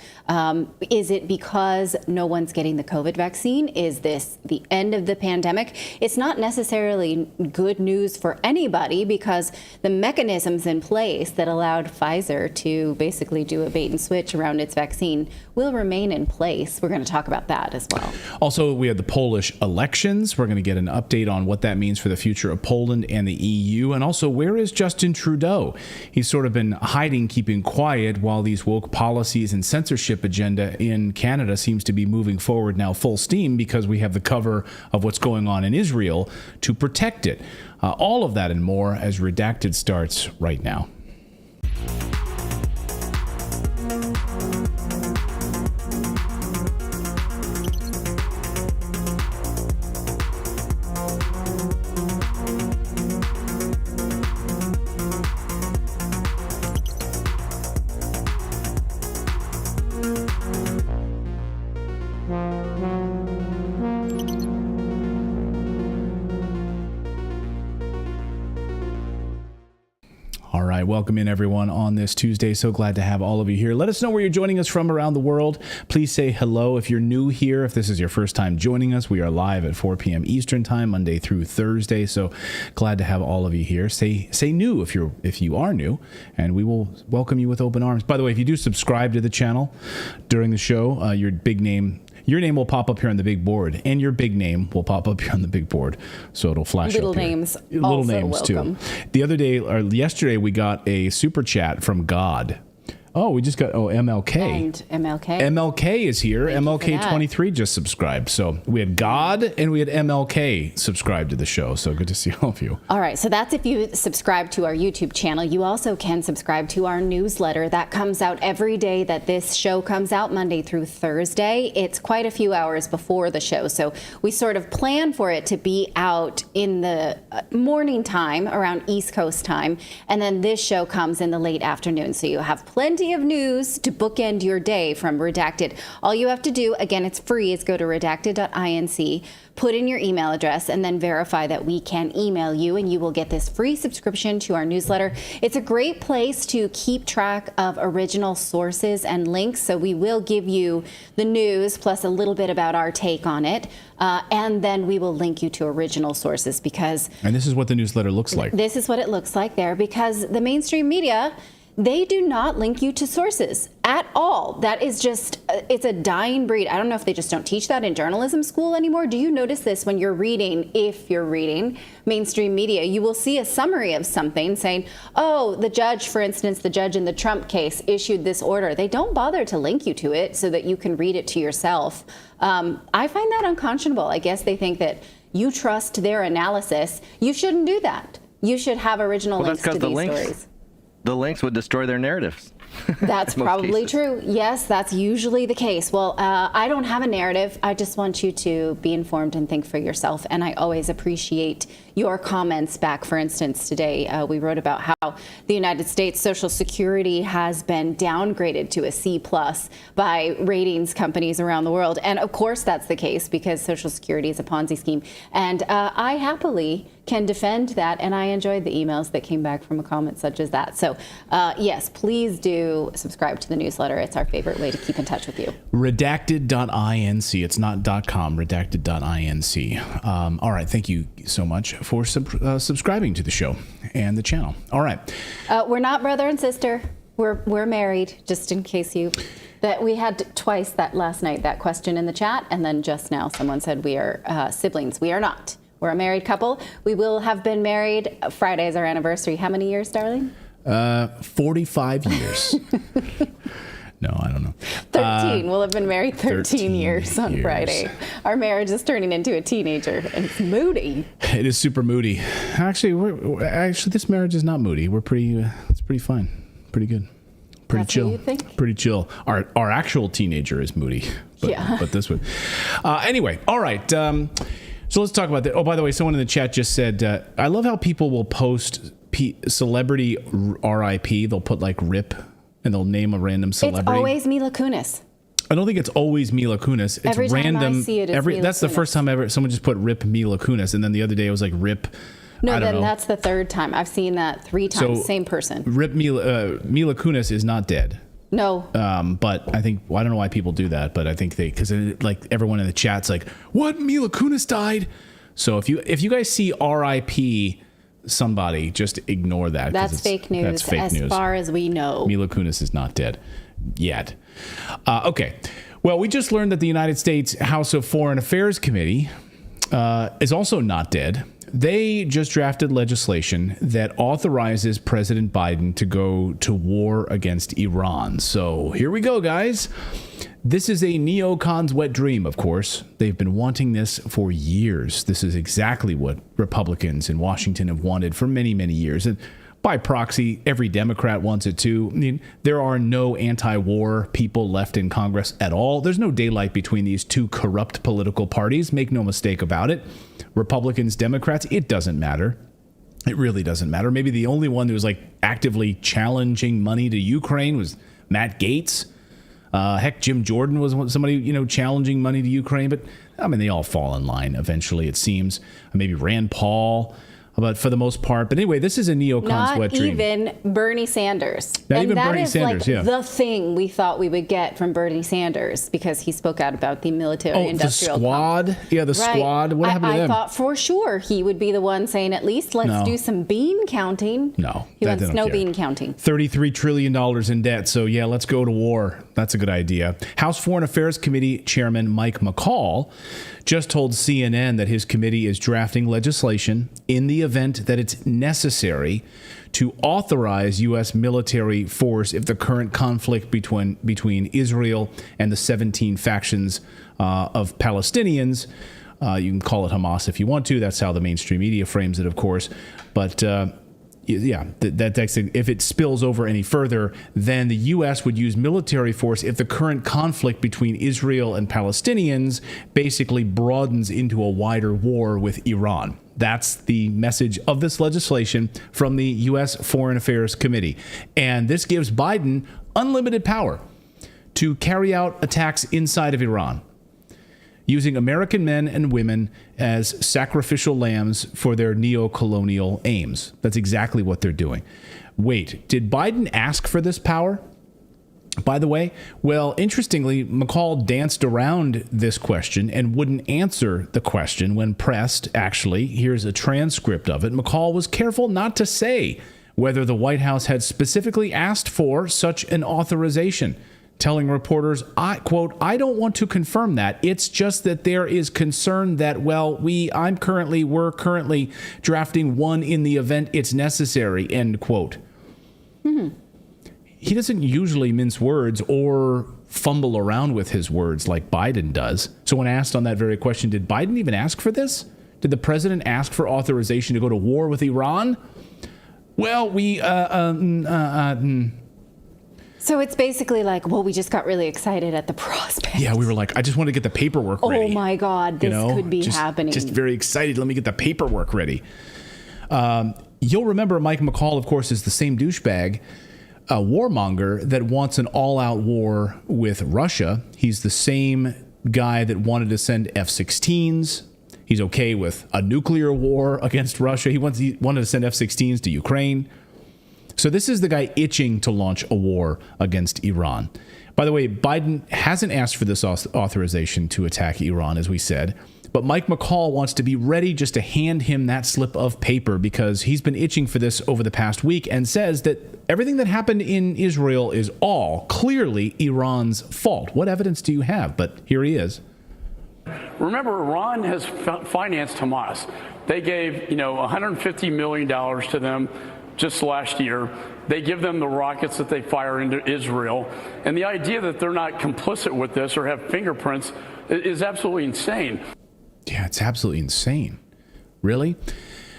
Is it because no one's getting the COVID vaccine? Is this the end of the pandemic? It's not necessarily good news for anybody because the mechanisms in place that allowed Pfizer to basically do a bait and switch around its vaccine will remain in place. We're going to talk about that as well. Also, we had the Polish elections. We're going to get an update on what that means for the future of Poland and the EU. And also, where is Justin Trudeau? He's sort of been hiding, keeping quiet while these woke policies and censorship agenda in Canada seems to be moving forward now full steam because we have the cover of what's going on in Israel to protect it. All of that and more as Redacted starts right now. All right, welcome in everyone on this Tuesday. So glad to have all of you here. Let us know where you're joining us from around the world. Please say hello if you're new here. If this is your first time joining us, we are live at 4 p.m. Eastern time, Monday through Thursday. So glad to have all of you here. Say new if you are new, and we will welcome you with open arms. By the way, if you do subscribe to the channel during the show, your name will pop up here on the big board, and your big name will pop up here on the big board, so it'll flash Little up here. names Little also names welcome. too. The other day, or yesterday, we got a super chat from God. Oh, we just got MLK. And MLK. MLK is here. Thank you for that. MLK23 just subscribed. So we had God and we had MLK subscribed to the show. So good to see all of you. All right, so that's if you subscribe to our YouTube channel. You also can subscribe to our newsletter. That comes out every day that this show comes out, Monday through Thursday. It's quite a few hours before the show, so we sort of plan for it to be out in the morning time, around East Coast time, and then this show comes in the late afternoon, so you have plenty of news to bookend your day from Redacted. All you have to do, again, it's free, is go to redacted.inc, put in your email address, and then verify that we can email you, and you will get this free subscription to our newsletter. It's a great place to keep track of original sources and links, so we will give you the news plus a little bit about our take on it, and then we will link you to original sources because... And this is what the newsletter looks like. This is what it looks like there because the mainstream media... they do not link you to sources at all. That is just, it's a dying breed. I don't know if they just don't teach that in journalism school anymore. Do you notice this when you're reading, if you're reading mainstream media, you will see a summary of something saying, oh, the judge, for instance, the judge in the Trump case issued this order. They don't bother to link you to it so that you can read it to yourself. I find that unconscionable. I guess they think that you trust their analysis. You shouldn't do that. You should have original links to these stories. The links would destroy their narratives. That's probably true. Yes, that's usually the case. Well, I don't have a narrative. I just want you to be informed and think for yourself. And I always appreciate your comments back. For instance, today we wrote about how the United States Social Security has been downgraded to a C+ by ratings companies around the world. And of course that's the case because Social Security is a Ponzi scheme. And I happily can defend that. And I enjoyed the emails that came back from a comment such as that. So yes, please do subscribe to the newsletter. It's our favorite way to keep in touch with you. Redacted.inc. It's not .com. Redacted.inc. All right. Thank you so much for subscribing to the show and the channel. All right. We're not brother and sister. We're married, just in case you... That we had twice that last night, that question in the chat, and then just now someone said we are siblings. We are not. We're a married couple. We will have been married. Friday is our anniversary. How many years, darling? 45 years. No, I don't know. 13. We'll have been married 13 years on years. Friday. Our marriage is turning into a teenager, and it's moody. It is super moody. Actually, this marriage is not moody. We're pretty. It's pretty fine. Pretty good. Pretty That's chill. what you think? Pretty chill. Our actual teenager is moody. But, Yeah. But this one. Anyway, all right. So let's talk about that. Oh, by the way, someone in the chat just said, I love how people will post celebrity RIP. They'll put like RIP and they'll name a random celebrity. It's always Mila Kunis. I don't think it's always Mila Kunis. It's Every time random. I see it, it's Mila That's the Kunis. first time ever someone just put RIP Mila Kunis, and then the other day it was like RIP. No, I don't know. that's the third time. I've seen that 3 times. Same person. RIP Mila Kunis is not dead. No. But I think I don't know why people do that, but I think because like everyone in the chat's like, "What? Mila Kunis died?" So if you guys see RIP somebody, just ignore that. That's fake news. That's fake news. As far as we know. Mila Kunis is not dead yet. Okay. Well, we just learned that the United States House of Foreign Affairs Committee is also not dead. They just drafted legislation that authorizes President Biden to go to war against Iran. So here we go, guys. This is a neocon's wet dream, of course. They've been wanting this for years. This is exactly what Republicans in Washington have wanted for many, many years. And by proxy, every Democrat wants it too. I mean, there are no anti-war people left in Congress at all. There's no daylight between these two corrupt political parties. Make no mistake about it. Republicans, Democrats, it doesn't matter. It really doesn't matter. Maybe the only one who was like actively challenging money to Ukraine was Matt Gaetz. Heck, Jim Jordan was somebody, challenging money to Ukraine. But, I mean, they all fall in line eventually, it seems. Maybe Rand Paul, but for the most part. But anyway, this is a neocon's wet dream. Not even Bernie Sanders. Not even Bernie Sanders, like the thing we thought we would get from Bernie Sanders because he spoke out about the military-industrial the squad? complex. Yeah, the squad. What happened to them? I thought for sure he would be the one saying, at least let's do some bean counting. No. He wants no bean counting. $33 trillion in debt. So, yeah, let's go to war. That's a good idea. House Foreign Affairs Committee Chairman Mike McCall just told CNN that his committee is drafting legislation in the event that it's necessary to authorize U.S. military force if the current conflict between Israel and the 17 factions of Palestinians, you can call it Hamas if you want to. That's how the mainstream media frames it, of course. But that's if it spills over any further, then the U.S. would use military force if the current conflict between Israel and Palestinians basically broadens into a wider war with Iran. That's the message of this legislation from the U.S. Foreign Affairs Committee. And this gives Biden unlimited power to carry out attacks inside of Iran, using American men and women as sacrificial lambs for their neo-colonial aims. That's exactly what they're doing. Wait, did Biden ask for this power? By the way, well, interestingly, McCall danced around this question and wouldn't answer the question when pressed. Actually, here's a transcript of it. McCall was careful not to say whether the White House had specifically asked for such an authorization, telling reporters, quote, "I don't want to confirm that. It's just that there is concern that, well, we're currently drafting one in the event it's necessary," end quote. He doesn't usually mince words or fumble around with his words like Biden does. So when asked on that very question, did Biden even ask for this? Did the president ask for authorization to go to war with Iran? Well, So it's basically like, well, we just got really excited at the prospect. Yeah, we were like, I just want to get the paperwork ready. Oh my God, this could be happening. Just very excited. Let me get the paperwork ready. You'll remember Mike McCall, of course, is the same douchebag, a warmonger that wants an all-out war with Russia. He's the same guy that wanted to send F-16s. He's okay with a nuclear war against Russia. He wanted to send F-16s to Ukraine. So this is the guy itching to launch a war against Iran. By the way, Biden hasn't asked for this authorization to attack Iran, as we said. But Mike McCall wants to be ready just to hand him that slip of paper because he's been itching for this over the past week and says that everything that happened in Israel is all clearly Iran's fault. What evidence do you have? But here he is. Remember, Iran has financed Hamas. They gave, $150 million to them just last year. They give them the rockets that they fire into Israel. And the idea that they're not complicit with this or have fingerprints is absolutely insane. Yeah, it's absolutely insane. Really?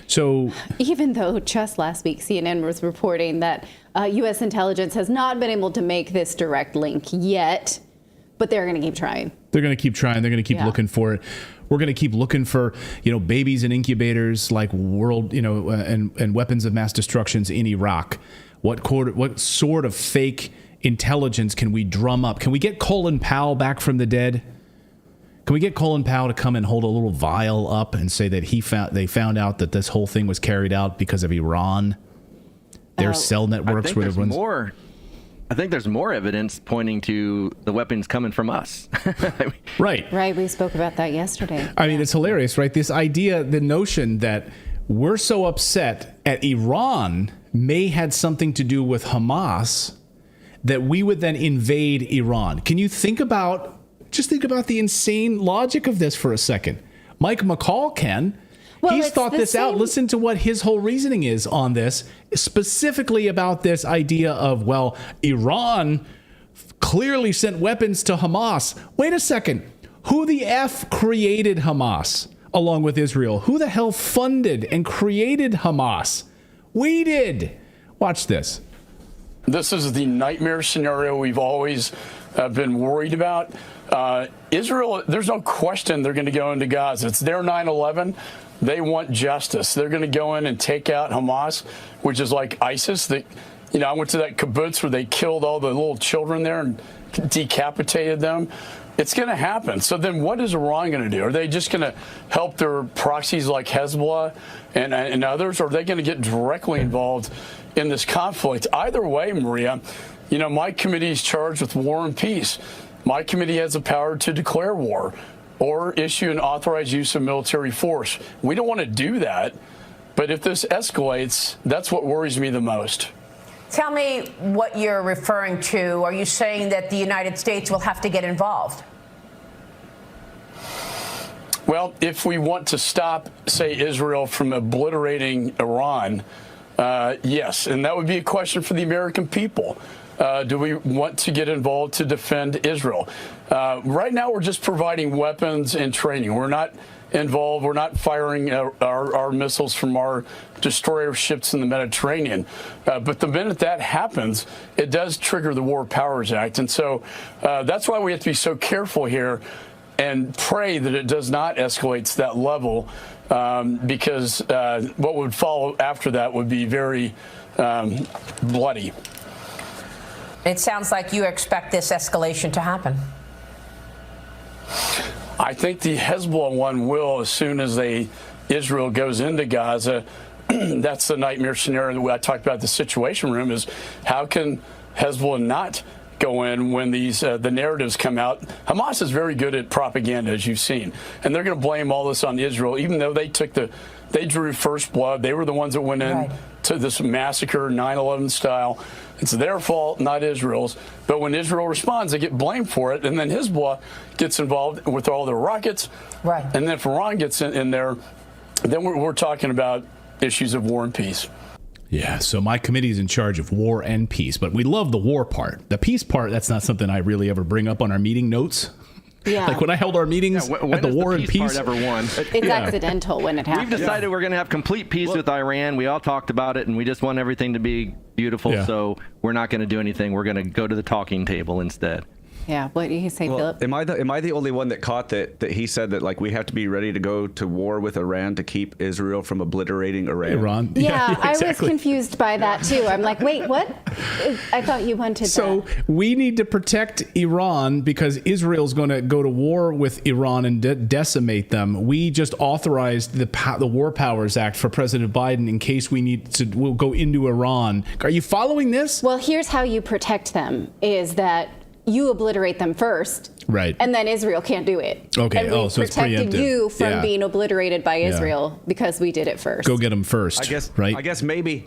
So even though just last week CNN was reporting that U.S. intelligence has not been able to make this direct link yet, but they're going to keep trying. They're going to keep trying. They're going to keep looking for it. We're going to keep looking for, babies in incubators like and weapons of mass destructions in Iraq. What sort of fake intelligence can we drum up? Can we get Colin Powell back from the dead? Can we get Colin Powell to come and hold a little vial up and say that they found out that this whole thing was carried out because of Iran? Their cell networks were the ones. I think there's more evidence pointing to the weapons coming from us. Right. We spoke about that yesterday. I mean, it's hilarious, right? This idea, the notion that we're so upset at Iran may had something to do with Hamas that we would then invade Iran. Can you think about the insane logic of this for a second? Mike McCall can. Well, he's thought this out. Listen to what his whole reasoning is on this, specifically about this idea of, Iran clearly sent weapons to Hamas. Wait a second. Who the F created Hamas along with Israel? Who the hell funded and created Hamas? We did. Watch this. This is the nightmare scenario we've always been worried about. Israel, there's no question they're going to go into Gaza. It's their 9/11. They want justice. They're going to go in and take out Hamas, which is like ISIS. I went to that kibbutz where they killed all the little children there and decapitated them. It's going to happen. So then what is Iran going to do? Are they just going to help their proxies like Hezbollah and others? Or are they going to get directly involved in this conflict? Either way, Maria, my committee is charged with war and peace. My committee has the power to declare war or issue an authorized use of military force. We don't want to do that. But if this escalates, that's what worries me the most. Tell me what you're referring to. Are you saying that the United States will have to get involved? Well, if we want to stop, say, Israel from obliterating Iran, yes. And that would be a question for the American people. Do we want to get involved to defend Israel? Right now, we're just providing weapons and training. We're not involved. We're not firing our missiles from our destroyer ships in the Mediterranean. But the minute that happens, it does trigger the War Powers Act. And so that's why we have to be so careful here and pray that it does not escalate to that level, because what would follow after that would be very bloody. It sounds like you expect this escalation to happen. I think the Hezbollah one will, as soon as Israel goes into Gaza. That's the nightmare scenario that I talked about. The Situation Room is how can Hezbollah not go in when the narratives come out? Hamas is very good at propaganda, as you've seen, and they're going to blame all this on Israel, even though they drew first blood. They were the ones that went in to this massacre, 9/11 style. It's their fault, not Israel's. But when Israel responds, they get blamed for it. And then Hezbollah gets involved with all their rockets. Right. And then if Iran gets in there, then we're talking about issues of war and peace. Yeah, so my committee is in charge of war and peace. But we love the war part. The peace part, that's not something I really ever bring up on our meeting notes. Yeah. Like when I held our meetings at the War and Peace. Part ever won? It's accidental when it happens. We've decided we're going to have complete peace with Iran. We all talked about it, and we just want everything to be beautiful. Yeah. So we're not going to do anything. We're going to go to the talking table instead. Yeah, what do you say, Philip? Am I the only one that caught that he said that we have to be ready to go to war with Iran to keep Israel from obliterating Iran? Yeah, exactly. I was confused by that too. I'm like, wait, what? I thought you wanted So we need to protect Iran because Israel's going to go to war with Iran and decimate them. We just authorized the War Powers Act for President Biden in case we'll go into Iran. Are you following this? Well, here's how you protect them is that you obliterate them first, right? And then Israel can't do it. Okay. And we so it's protected preemptive. you from being obliterated by Israel because we did it first. Go get them first. Right. I guess maybe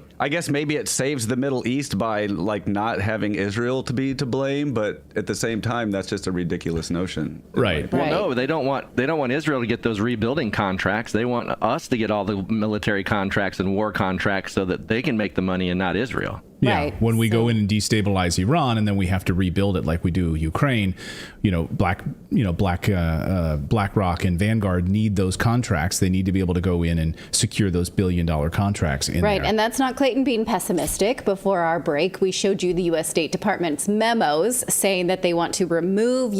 it saves the Middle East by like not having Israel to be to blame, but at the same time, that's just a ridiculous notion. Right. Well, no, they don't want Israel to get those rebuilding contracts. They want us to get all the military contracts and war contracts so that they can make the money and not Israel. Yeah, Right. when we go in and destabilize Iran, and then we have to rebuild it like we do Ukraine, BlackRock and Vanguard need those contracts. They need to be able to go in and secure those billion-dollar contracts in Right, there. and that's not Clayton being pessimistic. Before our break, we showed you the U.S. State Department's memos saying that they want to remove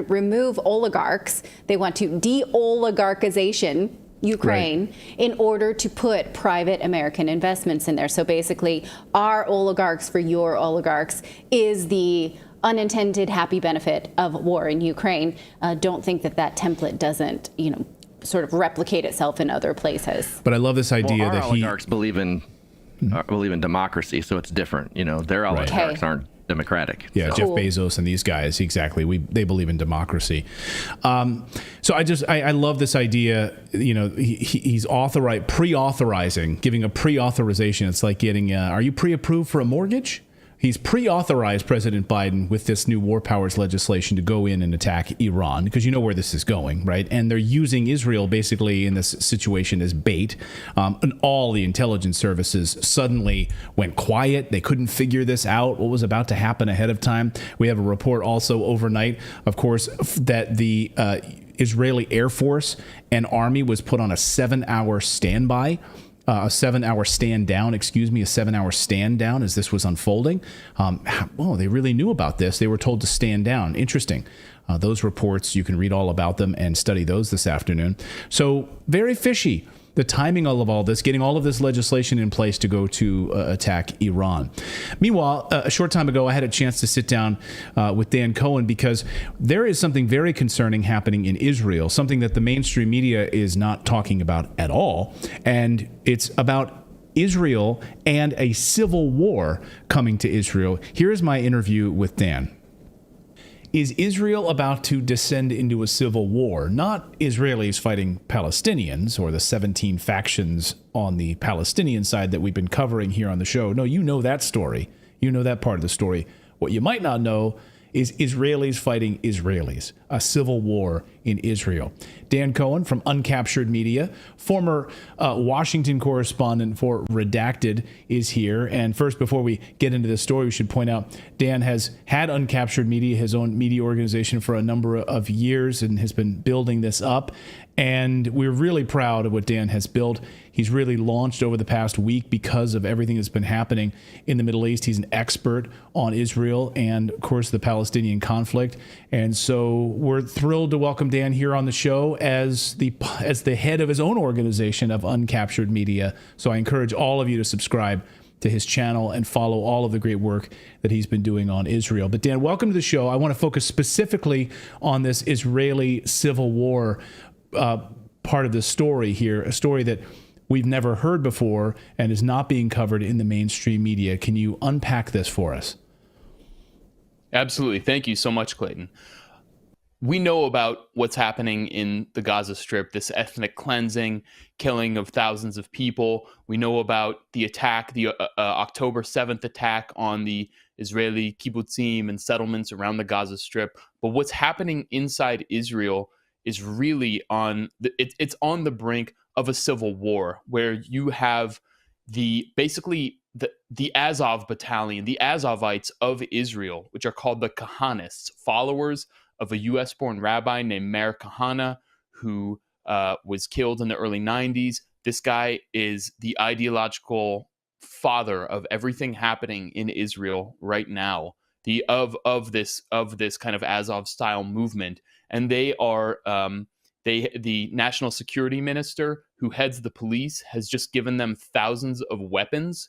remove oligarchs. They want to de-oligarchization Ukraine in order to put private American investments in there. So basically, our oligarchs for your oligarchs is the unintended happy benefit of war in Ukraine. Don't think that template doesn't, sort of replicate itself in other places. But I love this idea our that oligarchs believe in democracy, so it's different. Their oligarchs aren't democratic. Yeah, so. Jeff Bezos and these guys, exactly. They believe in democracy. So I love this idea. He's pre-authorizing, giving a pre-authorization. It's like getting. Are you pre-approved for a mortgage? He's pre-authorized President Biden with this new war powers legislation to go in and attack Iran, because you know where this is going, right? And they're using Israel basically in this situation as bait. And all the intelligence services suddenly went quiet. They couldn't figure this out, what was about to happen ahead of time. We have a report also overnight, of course, that the Israeli Air Force and Army was put on a 7-hour standby. A 7-hour stand down as this was unfolding. They really knew about this. They were told to stand down. Interesting. Those reports, you can read all about them and study those this afternoon. So very fishy, the timing of all this, getting all of this legislation in place to go to attack Iran. Meanwhile, a short time ago, I had a chance to sit down with Dan Cohen because there is something very concerning happening in Israel, something that the mainstream media is not talking about at all. And it's about Israel and a civil war coming to Israel. Here's my interview with Dan. Is Israel about to descend into a civil war? Not Israelis fighting Palestinians or the 17 factions on the Palestinian side that we've been covering here on the show. No, you know that story. You know that part of the story. What you might not know is Israelis fighting Israelis, a civil war in Israel. Dan Cohen from Uncaptured Media, former Washington correspondent for Redacted, is here. And first, before we get into this story, we should point out Dan has had Uncaptured Media, his own media organization, for a number of years and has been building this up. And we're really proud of what Dan has built. He's really launched over the past week because of everything that's been happening in the Middle East. He's an expert on Israel and, of course, the Palestinian conflict. And so we're thrilled to welcome Dan here on the show as the head of his own organization of Uncaptured Media. So I encourage all of you to subscribe to his channel and follow all of the great work that he's been doing on Israel. But Dan, welcome to the show. I want to focus specifically on this Israeli civil war part of the story here, a story that we've never heard before and is not being covered in the mainstream media. Can you unpack this for us? Absolutely. Thank you so much, Clayton. We know about what's happening in the Gaza Strip, this ethnic cleansing, killing of thousands of people. We know about the attack, the October 7th attack on the Israeli kibbutzim and settlements around the Gaza Strip. But what's happening inside Israel is really it's on the brink of a civil war, where you have the Azov battalion, the Azovites of Israel, which are called the Kahanists, followers of a U.S.-born rabbi named Meir Kahana, who was killed in the early 90s. This guy is the ideological father of everything happening in Israel right now, of this kind of Azov-style movement. And they are the national security minister who heads the police has just given them thousands of weapons,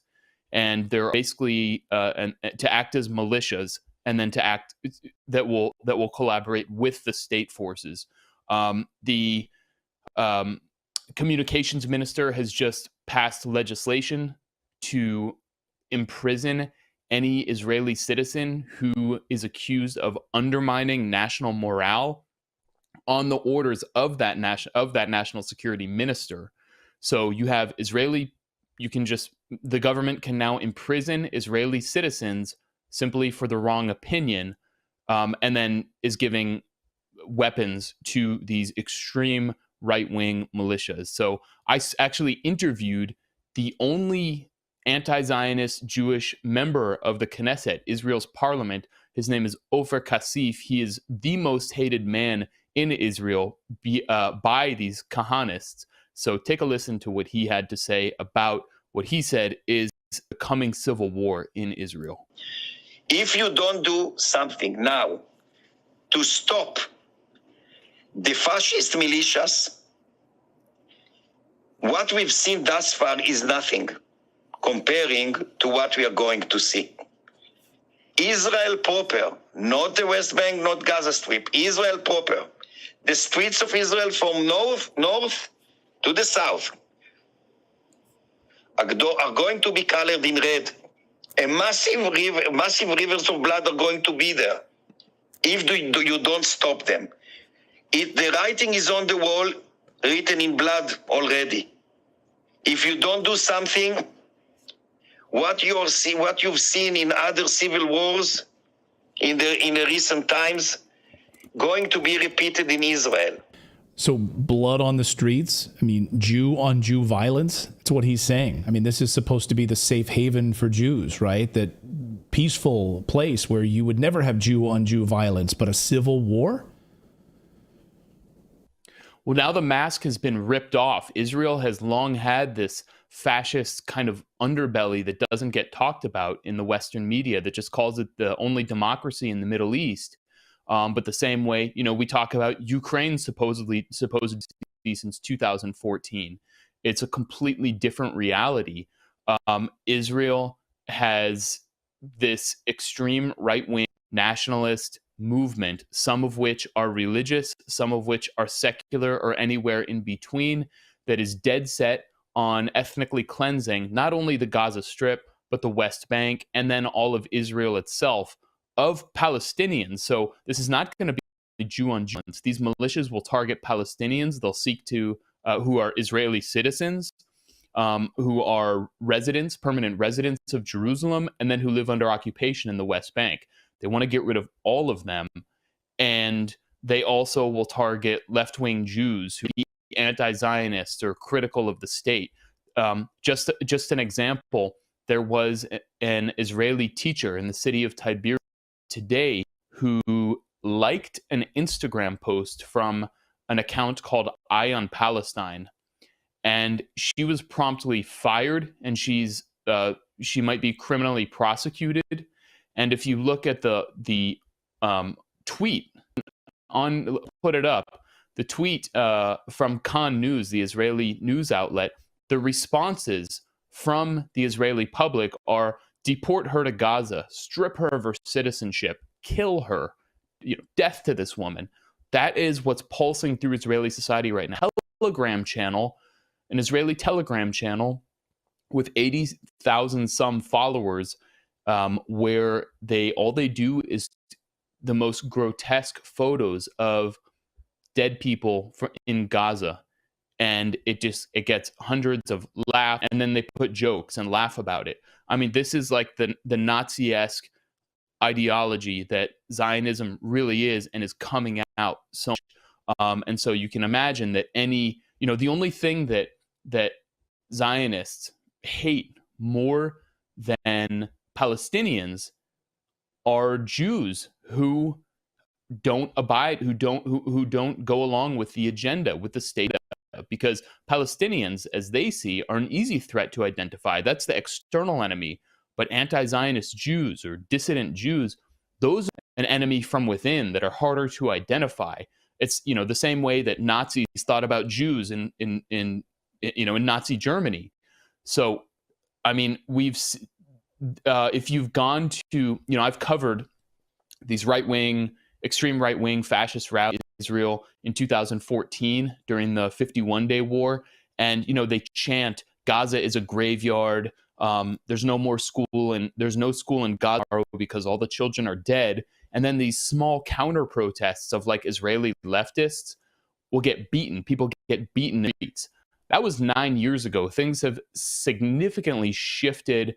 and they're basically to act as militias, and then to act that will collaborate with the state forces. The communications minister has just passed legislation to imprison any Israeli citizen who is accused of undermining national morale on the orders of that national security minister. So you have the government can now imprison Israeli citizens simply for the wrong opinion, and then is giving weapons to these extreme right-wing militias. So I actually interviewed the only anti-Zionist Jewish member of the Knesset, Israel's parliament. His name is Ofer Kassif. He is the most hated man in Israel by these Kahanists. So take a listen to what he had to say about what he said is the coming civil war in Israel. If you don't do something now to stop the fascist militias, what we've seen thus far is nothing comparing to what we are going to see. Israel proper, not the West Bank, not Gaza Strip, Israel proper. The streets of Israel from north to the south are going to be colored in red. Massive rivers of blood are going to be there if you don't stop them. The writing is on the wall, written in blood already. If you don't do something, what you've seen in other civil wars in the recent times, going to be repeated in Israel. So blood on the streets, I mean, Jew on Jew violence, that's what he's saying. I mean, this is supposed to be the safe haven for Jews, right? That peaceful place where you would never have Jew on Jew violence, but a civil war? Well, now the mask has been ripped off. Israel has long had this fascist kind of underbelly that doesn't get talked about in the Western media, that just calls it the only democracy in the Middle East. But the same way, we talk about Ukraine supposed to be since 2014. It's a completely different reality. Israel has this extreme right-wing nationalist movement, some of which are religious, some of which are secular or anywhere in between, that is dead set on ethnically cleansing not only the Gaza Strip, but the West Bank, and then all of Israel itself, of Palestinians. So this is not going to be Jew on Jew. These militias will target Palestinians. They'll seek to, who are Israeli citizens, who are permanent residents of Jerusalem, and then who live under occupation in the West Bank. They want to get rid of all of them. And they also will target left-wing Jews who are anti-Zionists or critical of the state. Just an example, there was an Israeli teacher in the city of Tiberias today who liked an Instagram post from an account called Eye on Palestine, and she was promptly fired, and she might be criminally prosecuted. And if you look at the tweet put it up, the tweet from Kan News, the Israeli news outlet, the responses from the Israeli public are: deport her to Gaza, strip her of her citizenship, kill her, death to this woman. That is what's pulsing through Israeli society right now. An Israeli Telegram channel with 80,000 some followers, where all they do is the most grotesque photos of dead people in Gaza. And it gets hundreds of laughs, and then they put jokes and laugh about it. I mean, this is like the Nazi-esque ideology that Zionism really is, and is coming out so much. And so you can imagine that the only thing that Zionists hate more than Palestinians are Jews who don't abide, who don't go along with the agenda, with the state. Because Palestinians, as they see, are an easy threat to identify. That's the external enemy. But anti-Zionist Jews or dissident Jews, those are an enemy from within that are harder to identify. It's the same way that Nazis thought about Jews in Nazi Germany. So, I mean, if you've gone to, I've covered these extreme right-wing fascist rallies in Israel in 2014 during the 51-day war. And, they chant, Gaza is a graveyard. There's no more school, and there's no school in Gaza because all the children are dead. And then these small counter protests of like Israeli leftists will get beaten. People get beaten in the streets. That was 9 years ago. Things have significantly shifted,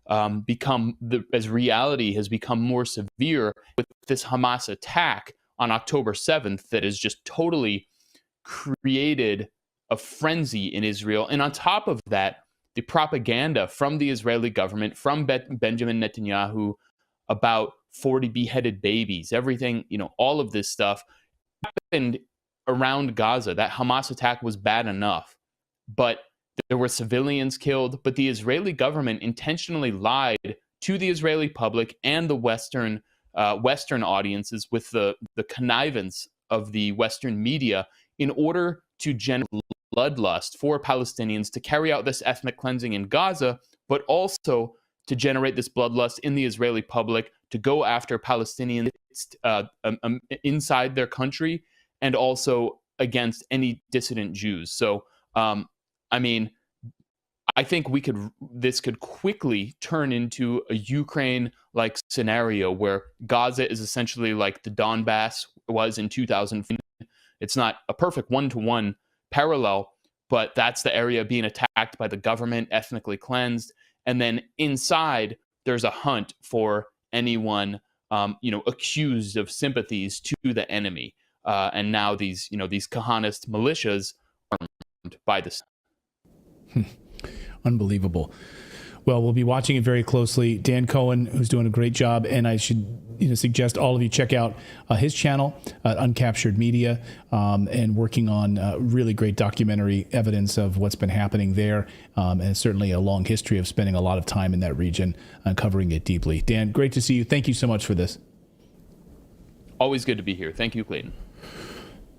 as reality has become more severe with this Hamas attack on October 7th that has just totally created a frenzy in Israel. And on top of that, the propaganda from the Israeli government, from Benjamin Netanyahu about 40 beheaded babies, everything, all of this stuff happened around Gaza. That Hamas attack was bad enough, but there were civilians killed. But the Israeli government intentionally lied to the Israeli public and the Western audiences with the connivance of the Western media in order to generate bloodlust for Palestinians to carry out this ethnic cleansing in Gaza, but also to generate this bloodlust in the Israeli public to go after Palestinians inside their country and also against any dissident Jews. So, I think this could quickly turn into a Ukraine-like scenario where Gaza is essentially like the Donbass was in 2000. It's not a perfect one-to-one parallel, but that's the area being attacked by the government, ethnically cleansed. And then inside, there's a hunt for anyone, accused of sympathies to the enemy. And now these Kahanist militias are armed by this. Unbelievable. Well, we'll be watching it very closely. Dan Cohen, who's doing a great job, and I should suggest all of you check out his channel, Uncaptured Media, and working on really great documentary evidence of what's been happening there, and certainly a long history of spending a lot of time in that region and covering it deeply. Dan, great to see you. Thank you so much for this. Always good to be here. Thank you, Clayton.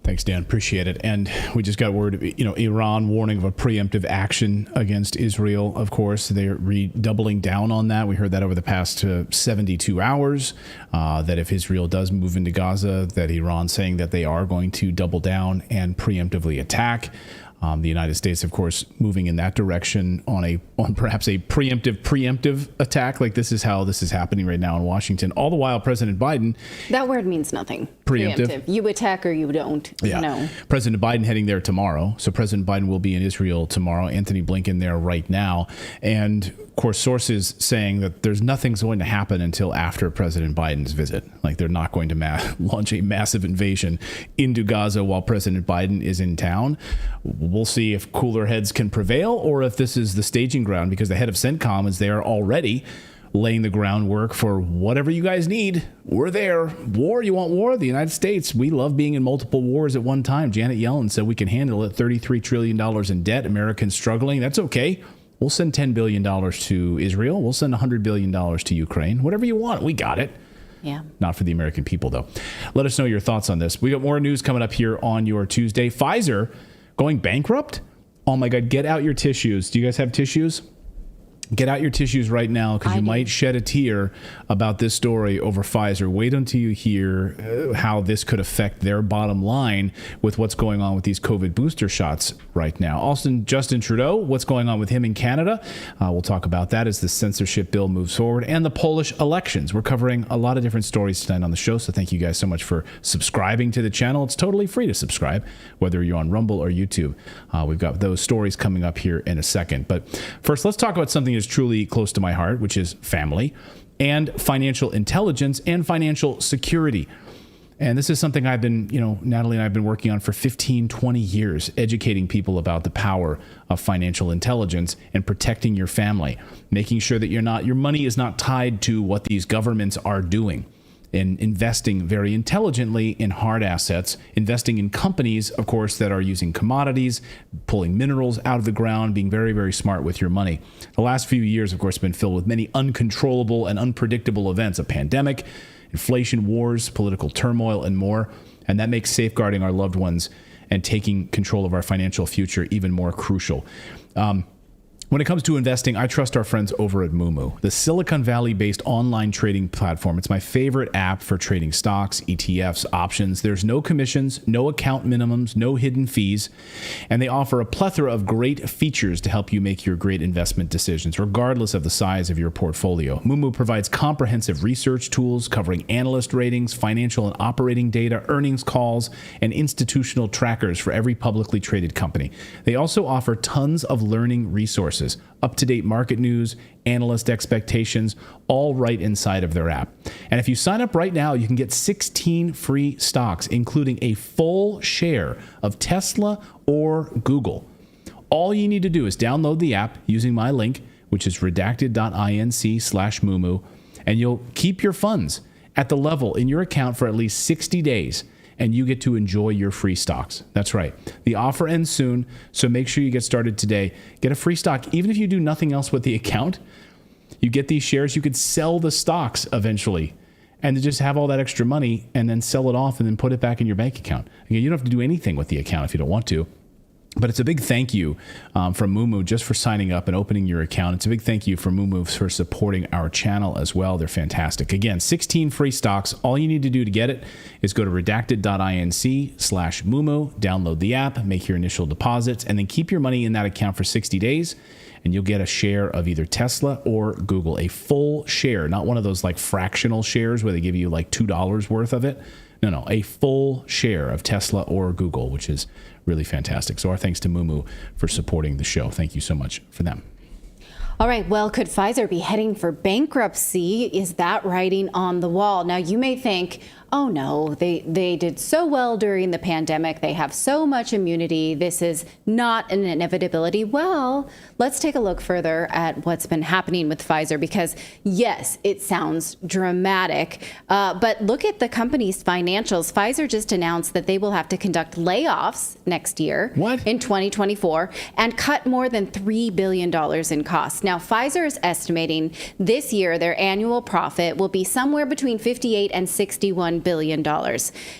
Thanks, Dan. Appreciate it. And we just got word of, Iran warning of a preemptive action against Israel. Of course, they're redoubling down on that. We heard that over the past 72 hours, that if Israel does move into Gaza, that Iran's saying that they are going to double down and preemptively attack. The United States, of course, moving in that direction on perhaps a preemptive attack. Like this is how this is happening right now in Washington. All the while, President Biden. That word means nothing. Preemptive. You attack or you don't. Yeah. No. President Biden heading there tomorrow. So President Biden will be in Israel tomorrow. Anthony Blinken there right now. And of course, sources saying that there's nothing's going to happen until after President Biden's visit. Like they're not going to launch a massive invasion into Gaza while President Biden is in town. We'll see if cooler heads can prevail or if this is the staging ground, because the head of CENTCOM is there already laying the groundwork for whatever you guys need. We're there. War, you want war? The United States, we love being in multiple wars at one time. Janet Yellen said we can handle it. $33 trillion in debt. Americans struggling. That's okay. We'll send $10 billion to Israel. We'll send $100 billion to Ukraine. Whatever you want, we got it. Yeah. Not for the American people, though. Let us know your thoughts on this. We got more news coming up here on your Tuesday. Pfizer going bankrupt? Oh my God, get out your tissues. Do you guys have tissues? Get out your tissues right now, because you might shed a tear about this story over Pfizer. Wait until you hear how this could affect their bottom line with what's going on with these COVID booster shots right now. Also, Justin Trudeau, what's going on with him in Canada? We'll talk about that as the censorship bill moves forward, and the Polish elections. We're covering a lot of different stories tonight on the show, so thank you guys so much for subscribing to the channel. It's totally free to subscribe, whether you're on Rumble or YouTube. We've got those stories coming up here in a second. But first, let's talk about something is truly close to my heart, which is family and financial intelligence and financial security. And this is something I've been, Natalie and I have been working on for 15, 20 years, educating people about the power of financial intelligence and protecting your family, making sure that your money is not tied to what these governments are doing, and investing very intelligently in hard assets, investing in companies, of course, that are using commodities, pulling minerals out of the ground, being very, very smart with your money. The last few years, of course, have been filled with many uncontrollable and unpredictable events, a pandemic, inflation, wars, political turmoil, and more. And that makes safeguarding our loved ones and taking control of our financial future even more crucial. When it comes to investing, I trust our friends over at Moomoo, the Silicon Valley-based online trading platform. It's my favorite app for trading stocks, ETFs, options. There's no commissions, no account minimums, no hidden fees, and they offer a plethora of great features to help you make your great investment decisions, regardless of the size of your portfolio. Moomoo provides comprehensive research tools covering analyst ratings, financial and operating data, earnings calls, and institutional trackers for every publicly traded company. They also offer tons of learning resources, up-to-date market news, analyst expectations, all right inside of their app. And if you sign up right now, you can get 16 free stocks, including a full share of Tesla or Google. All you need to do is download the app using my link, which is redacted.inc/Moomoo, and you'll keep your funds at the level in your account for at least 60 days. And you get to enjoy your free stocks. That's right. The offer ends soon, so make sure you get started today. Get a free stock. Even if you do nothing else with the account, you get these shares. You could sell the stocks eventually and to just have all that extra money and then sell it off and then put it back in your bank account. Again, you don't have to do anything with the account if you don't want to. But it's a big thank you from Moomoo just for signing up and opening your account. It's a big thank you for Moomoo for supporting our channel as well. They're fantastic. Again, 16 free stocks. All you need to do to get it is go to redacted.inc/Moomoo, download the app, make your initial deposits, and then keep your money in that account for 60 days. And you'll get a share of either Tesla or Google, a full share, not one of those like fractional shares where they give you like $2 worth of it. No, a full share of Tesla or Google, which is really fantastic. So our thanks to Moomoo for supporting the show. Thank you so much for them. All right. Well, could Pfizer be heading for bankruptcy? Is that writing on the wall? Now, you may think, oh, no, they did so well during the pandemic. They have so much immunity. This is not an inevitability. Well, let's take a look further at what's been happening with Pfizer, because, yes, it sounds dramatic. But look at the company's financials. Pfizer just announced that they will have to conduct layoffs next year in 2024 and cut more than $3 billion in costs. Now, Pfizer is estimating this year their annual profit will be somewhere between $58 and $61 billion.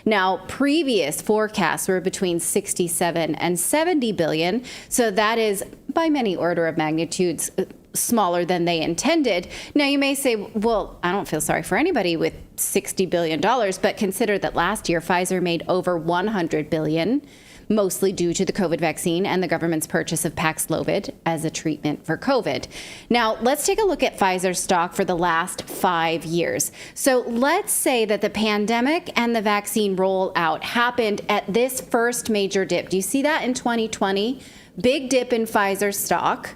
Now, previous forecasts were between 67 and 70 billion. So that is by many order of magnitudes smaller than they intended. Now, you may say, well, I don't feel sorry for anybody with $60 billion, but consider that last year Pfizer made over $100 billion, mostly due to the COVID vaccine and the government's purchase of Paxlovid as a treatment for COVID. Now, let's take a look at Pfizer's stock for the last 5 years. So let's say that the pandemic and the vaccine rollout happened at this first major dip. Do you see that in 2020? Big dip in Pfizer's stock.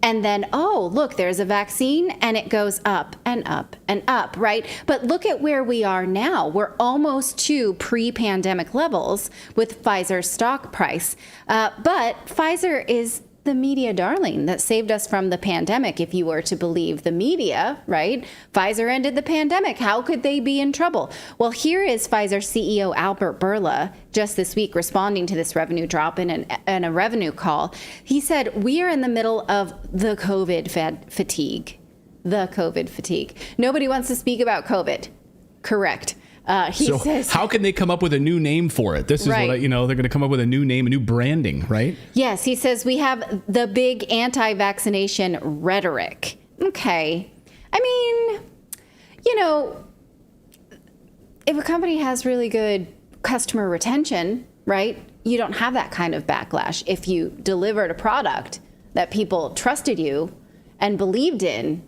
And then, oh, look, there's a vaccine, and it goes up and up and up, right? But look at where we are now. We're almost to pre-pandemic levels with Pfizer's stock price. But Pfizer is the media darling that saved us from the pandemic, if you were to believe the media, right? Pfizer ended the pandemic. How could they be in trouble? Well, here is Pfizer CEO Albert Bourla just this week responding to this revenue drop in a revenue call. He said, we are in the middle of the COVID fatigue. The COVID fatigue. Nobody wants to speak about COVID. Correct. He says, how can they come up with a new name for it? This is right. what they're going to come up with a new name, a new branding, right? Yes, he says we have the big anti-vaccination rhetoric. Okay. I mean, if a company has really good customer retention, right, you don't have that kind of backlash. If you delivered a product that people trusted you and believed in,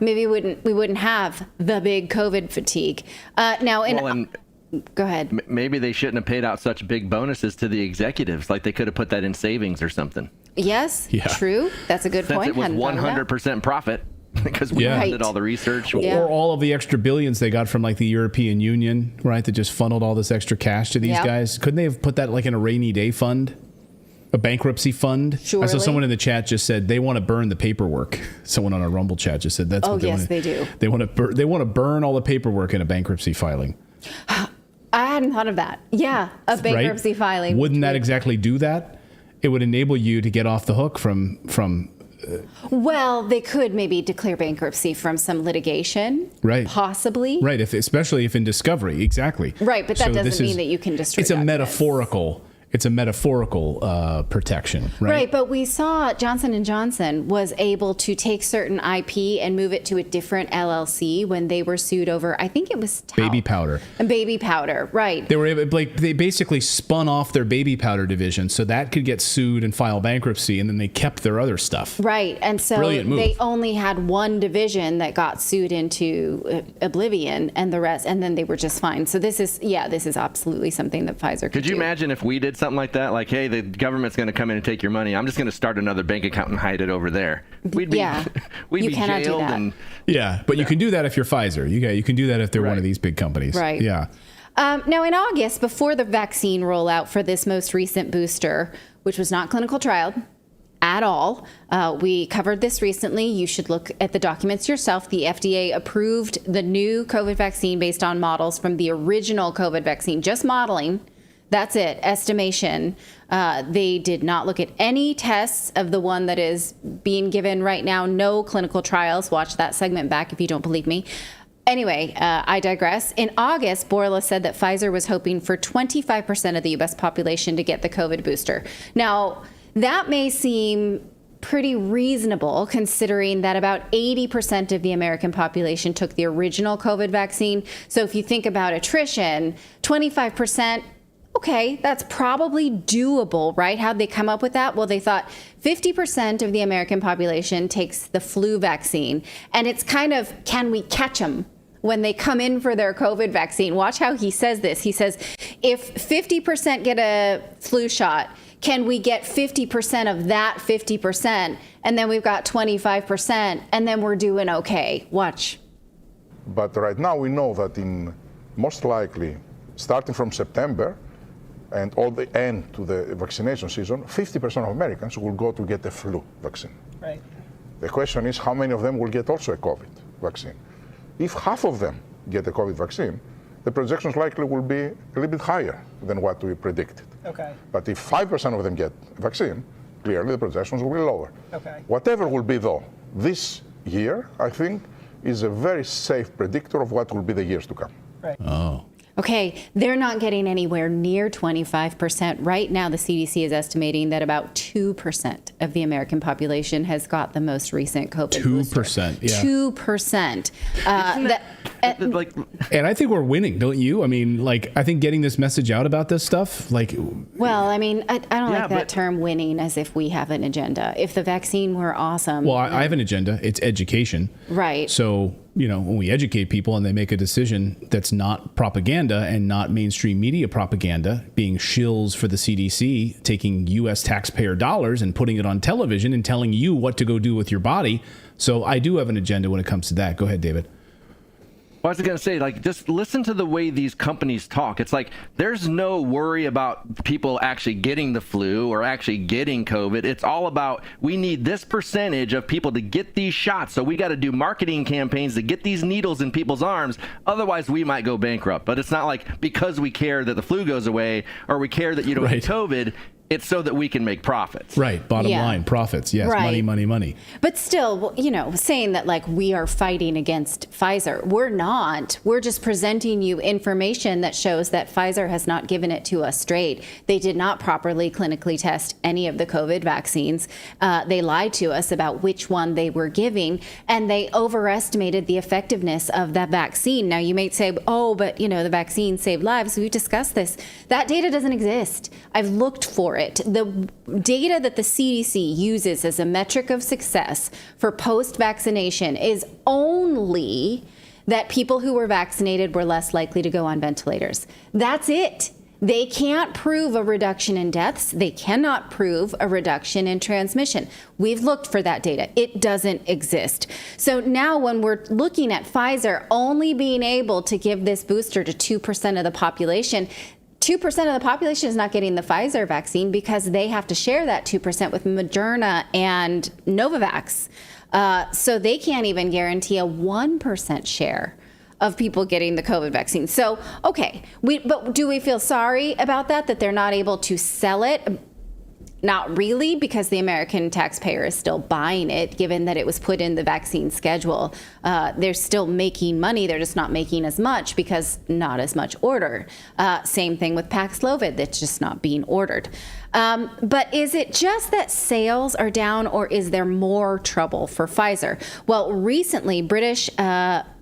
maybe we wouldn't have the big COVID fatigue. Go ahead. Maybe they shouldn't have paid out such big bonuses to the executives. Like they could have put that in savings or something. Yes, true. That's a good point. Since it was 100% profit because we did all the research. Or all of the extra billions they got from like the European Union, right? That just funneled all this extra cash to these guys. Couldn't they have put that like in a rainy day fund? A bankruptcy fund? Surely. I saw someone in the chat just said they want to burn the paperwork. Someone on our Rumble chat just said that's what they want. They do. They want to burn all the paperwork in a bankruptcy filing. I hadn't thought of that. Yeah, a bankruptcy filing. Wouldn't that exactly do that? It would enable you to get off the hook from well, they could maybe declare bankruptcy from some litigation, right? Possibly, right. Especially if in discovery, exactly. Right, but that doesn't mean that you can destroy. It's a metaphorical it's a metaphorical protection, right? Right, but we saw Johnson & Johnson was able to take certain IP and move it to a different LLC when they were sued over, I think it was talc. Baby powder. And baby powder, right. They were able, they basically spun off their baby powder division so that could get sued and file bankruptcy, and then they kept their other stuff. Right, and so they only had one division that got sued into oblivion, and the rest, and then they were just fine. So this is absolutely something that Pfizer could you do. Imagine if we did something like that? Like, hey, the government's going to come in and take your money. I'm just going to start another bank account and hide it over there. We'd be, we'd you be cannot jailed. do that. And but you can do that if you're Pfizer. You can do that if they're one of these big companies. Right. Yeah. Now, in August, before the vaccine rollout for this most recent booster, which was not clinical trial at all, we covered this recently. You should look at the documents yourself. The FDA approved the new COVID vaccine based on models from the original COVID vaccine, just modeling. That's it, estimation. They did not look at any tests of the one that is being given right now. No clinical trials. Watch that segment back if you don't believe me. Anyway, I digress. In August, Borla said that Pfizer was hoping for 25% of the U.S. population to get the COVID booster. Now, that may seem pretty reasonable considering that about 80% of the American population took the original COVID vaccine. So if you think about attrition, 25%, okay, that's probably doable, right? How'd they come up with that? Well, they thought 50% of the American population takes the flu vaccine. And it's kind of, can we catch them when they come in for their COVID vaccine? Watch how he says this. He says, if 50% get a flu shot, can we get 50% of that 50%? And then we've got 25%, and then we're doing okay. Watch. But right now we know that in most likely, starting from September, and all the end to the vaccination season, 50% of Americans will go to get the flu vaccine. Right. The question is how many of them will get also a COVID vaccine. If half of them get a COVID vaccine, the projections likely will be a little bit higher than what we predicted. Okay. But if 5% of them get a vaccine, clearly the projections will be lower. Okay. Whatever will be though, this year, I think, is a very safe predictor of what will be the years to come. Right. Oh. Okay, they're not getting anywhere near 25%. Right now, the CDC is estimating that about 2% of the American population has got the most recent COVID booster. 2%, yeah. 2%. And I think we're winning, don't you? I mean, like, I think getting this message out about this stuff, like... Well, I mean, I don't like that term winning as if we have an agenda. If the vaccine were awesome... Well, I have an agenda. It's education. Right. So, when we educate people and they make a decision that's not propaganda and not mainstream media propaganda, being shills for the CDC, taking U.S. taxpayer dollars and putting it on television and telling you what to go do with your body. So I do have an agenda when it comes to that. Go ahead, David. Well, I was going to say, like, just listen to the way these companies talk. It's like there's no worry about people actually getting the flu or actually getting COVID. It's all about we need this percentage of people to get these shots. So we got to do marketing campaigns to get these needles in people's arms. Otherwise, we might go bankrupt. But it's not like because we care that the flu goes away or we care that you don't get COVID. It's so that we can make profits. Right. Bottom line, profits. Yes. Right. Money, money, money. But still, saying that like we are fighting against Pfizer, we're not. We're just presenting you information that shows that Pfizer has not given it to us straight. They did not properly clinically test any of the COVID vaccines. They lied to us about which one they were giving, and they overestimated the effectiveness of that vaccine. Now, you may say, oh, but the vaccine saved lives. We discussed this. That data doesn't exist. I've looked for it. The data that the CDC uses as a metric of success for post-vaccination is only that people who were vaccinated were less likely to go on ventilators. That's it. They can't prove a reduction in deaths. They cannot prove a reduction in transmission. We've looked for that data. It doesn't exist. So now when we're looking at Pfizer only being able to give this booster to 2% of the population, 2% of the population is not getting the Pfizer vaccine because they have to share that 2% with Moderna and Novavax. So they can't even guarantee a 1% share of people getting the COVID vaccine. So, okay, but do we feel sorry about that they're not able to sell it? not really, because the American taxpayer is still buying it, given that it was put in the vaccine schedule. They're still making money. They're just not making as much because not as much order. Same thing with Paxlovid. That's just not being ordered. But is it just that sales are down, or is there more trouble for Pfizer? Well, recently, British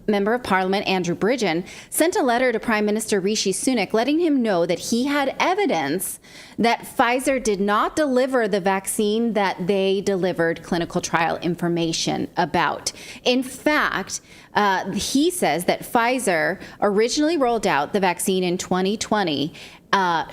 Member of Parliament Andrew Bridgen sent a letter to Prime Minister Rishi Sunak letting him know that he had evidence that Pfizer did not deliver the vaccine that they delivered clinical trial information about. In fact, he says that Pfizer originally rolled out the vaccine in 2020,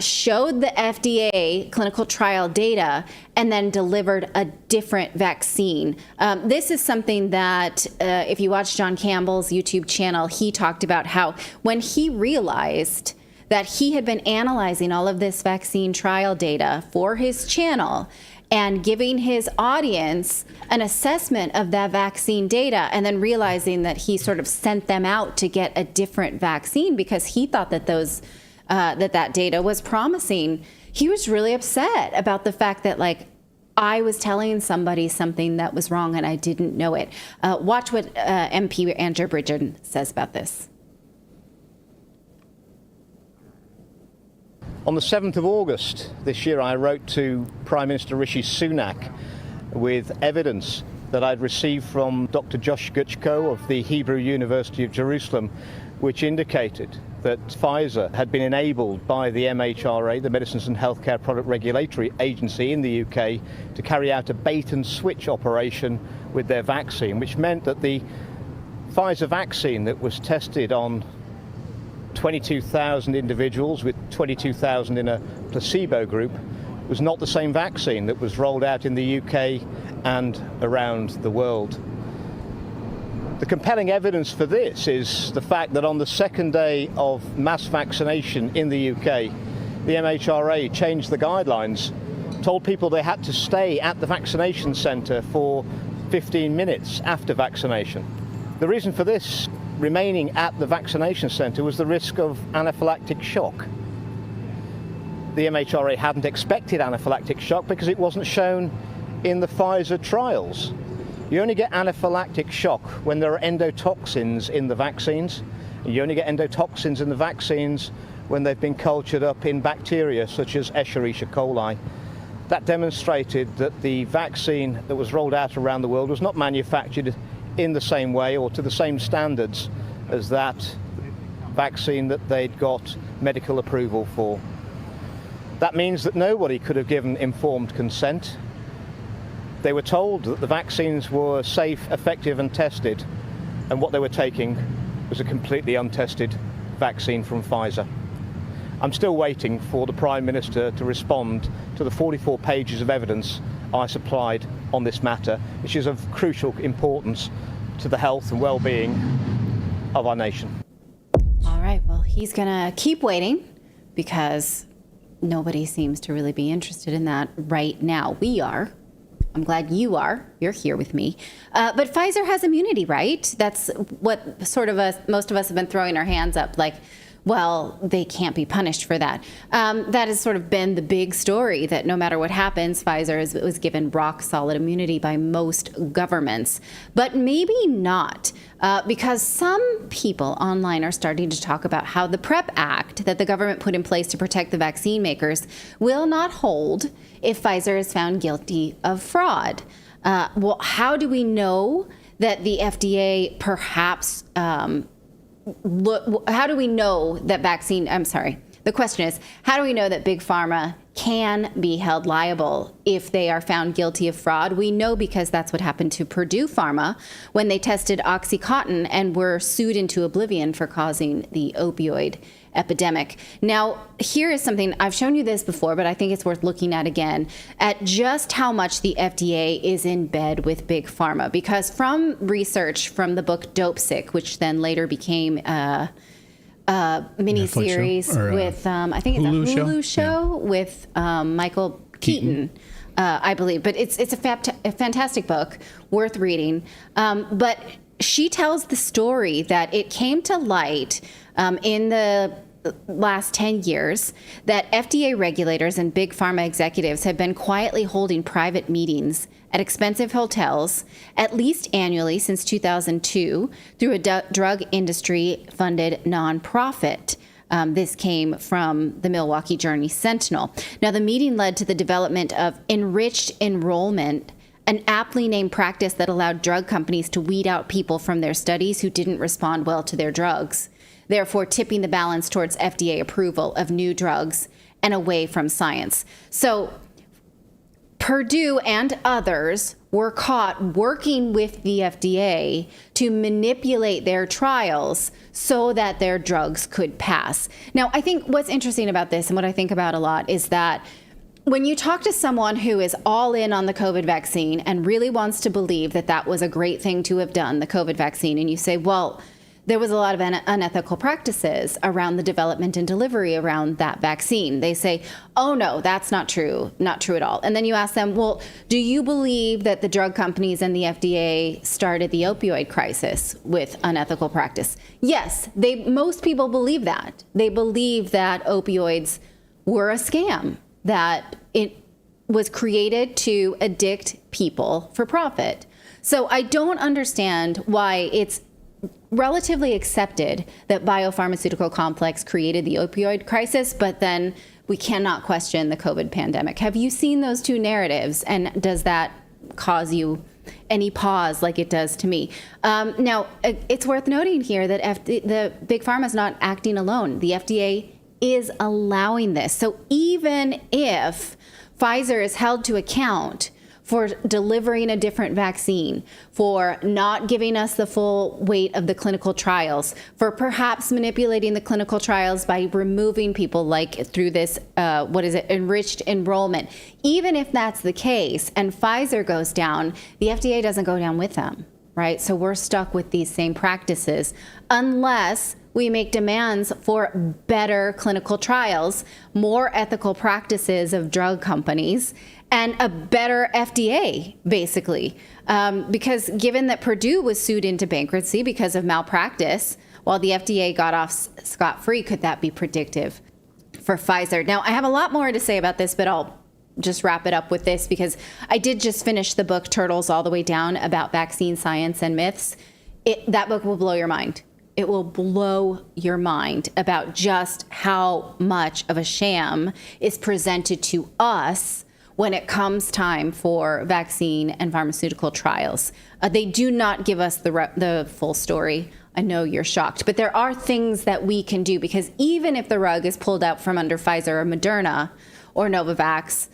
showed the FDA clinical trial data, and then delivered a different vaccine. This is something that, if you watch John Campbell's YouTube channel, he talked about how when he realized that he had been analyzing all of this vaccine trial data for his channel and giving his audience an assessment of that vaccine data, and then realizing that he sort of sent them out to get a different vaccine because he thought that that data was promising. He was really upset about the fact that, like, I was telling somebody something that was wrong and I didn't know it. Watch what MP Andrew Bridgen says about this. On the 7th of August this year, I wrote to Prime Minister Rishi Sunak with evidence that I'd received from Dr. Josh Guchko of the Hebrew University of Jerusalem, which indicated that Pfizer had been enabled by the MHRA, the Medicines and Healthcare Product Regulatory Agency in the UK, to carry out a bait and switch operation with their vaccine, which meant that the Pfizer vaccine that was tested on 22,000 individuals with 22,000 in a placebo group was not the same vaccine that was rolled out in the UK and around the world. The compelling evidence for this is the fact that on the second day of mass vaccination in the UK, the MHRA changed the guidelines, told people they had to stay at the vaccination centre for 15 minutes after vaccination. The reason for this remaining at the vaccination centre was the risk of anaphylactic shock. The MHRA hadn't expected anaphylactic shock because it wasn't shown in the Pfizer trials. You only get anaphylactic shock when there are endotoxins in the vaccines. You only get endotoxins in the vaccines when they've been cultured up in bacteria such as Escherichia coli. That demonstrated that the vaccine that was rolled out around the world was not manufactured in the same way or to the same standards as that vaccine that they'd got medical approval for. That means that nobody could have given informed consent. They were told that the vaccines were safe, effective and tested, and what they were taking was a completely untested vaccine from Pfizer. I'm still waiting for the Prime Minister to respond to the 44 pages of evidence I supplied on this matter, which is of crucial importance to the health and well-being of our nation. All right, well, he's going to keep waiting because nobody seems to really be interested in that right now. We are. I'm glad you are. You're here with me. But Pfizer has immunity, right? That's what most of us have been throwing our hands up, like, well, they can't be punished for that. That has sort of been the big story, that no matter what happens, Pfizer was given rock solid immunity by most governments. But maybe not, because some people online are starting to talk about how the PrEP Act that the government put in place to protect the vaccine makers will not hold if Pfizer is found guilty of fraud. Well, how do we know that the FDA perhaps how do we know that the question is, how do we know that Big Pharma can be held liable if they are found guilty of fraud? We know because that's what happened to Purdue Pharma when they tested OxyContin and were sued into oblivion for causing the opioid epidemic. Now, here is something, I've shown you this before, but I think it's worth looking at again, at just how much the FDA is in bed with Big Pharma. Because from research from the book Dope Sick, which then later became a miniseries with, I think it's a Hulu show with Michael Keaton. I believe. But it's a fantastic book, worth reading. But she tells the story that it came to light in the last 10 years that FDA regulators and big pharma executives have been quietly holding private meetings at expensive hotels, at least annually since 2002, through a drug industry-funded nonprofit. This came from the Milwaukee Journey Sentinel. Now, the meeting led to the development of enriched enrollment, an aptly named practice that allowed drug companies to weed out people from their studies who didn't respond well to their drugs, therefore tipping the balance towards FDA approval of new drugs and away from science. So Purdue and others were caught working with the FDA to manipulate their trials so that their drugs could pass. Now, I think what's interesting about this, and what I think about a lot, is that when you talk to someone who is all in on the COVID vaccine and really wants to believe that that was a great thing to have done, the COVID vaccine, and you say, well, there was a lot of unethical practices around the development and delivery around that vaccine. They say, oh, no, that's not true at all. And then you ask them, well, do you believe that the drug companies and the FDA started the opioid crisis with unethical practice? Yes, most people believe that. They believe that opioids were a scam, that it was created to addict people for profit. So I don't understand why it's relatively accepted that biopharmaceutical complex created the opioid crisis, but then we cannot question the COVID pandemic. Have you seen those two narratives, and does that cause you any pause like it does to me? Now, it's worth noting here that the big pharma is not acting alone. The FDA is allowing this. So even if Pfizer is held to account for delivering a different vaccine, for not giving us the full weight of the clinical trials, for perhaps manipulating the clinical trials by removing people like through this, enriched enrollment. Even if that's the case and Pfizer goes down, the FDA doesn't go down with them, right? So we're stuck with these same practices unless we make demands for better clinical trials, more ethical practices of drug companies, and a better FDA, basically. Because given that Purdue was sued into bankruptcy because of malpractice, while the FDA got off scot-free, could that be predictive for Pfizer? Now, I have a lot more to say about this, but I'll just wrap it up with this, because I did just finish the book Turtles All the Way Down about vaccine science and myths. That book will blow your mind. It will blow your mind about just how much of a sham is presented to us when it comes time for vaccine and pharmaceutical trials. They do not give us the full story. I know you're shocked, but there are things that we can do, because even if the rug is pulled out from under Pfizer or Moderna or Novavax,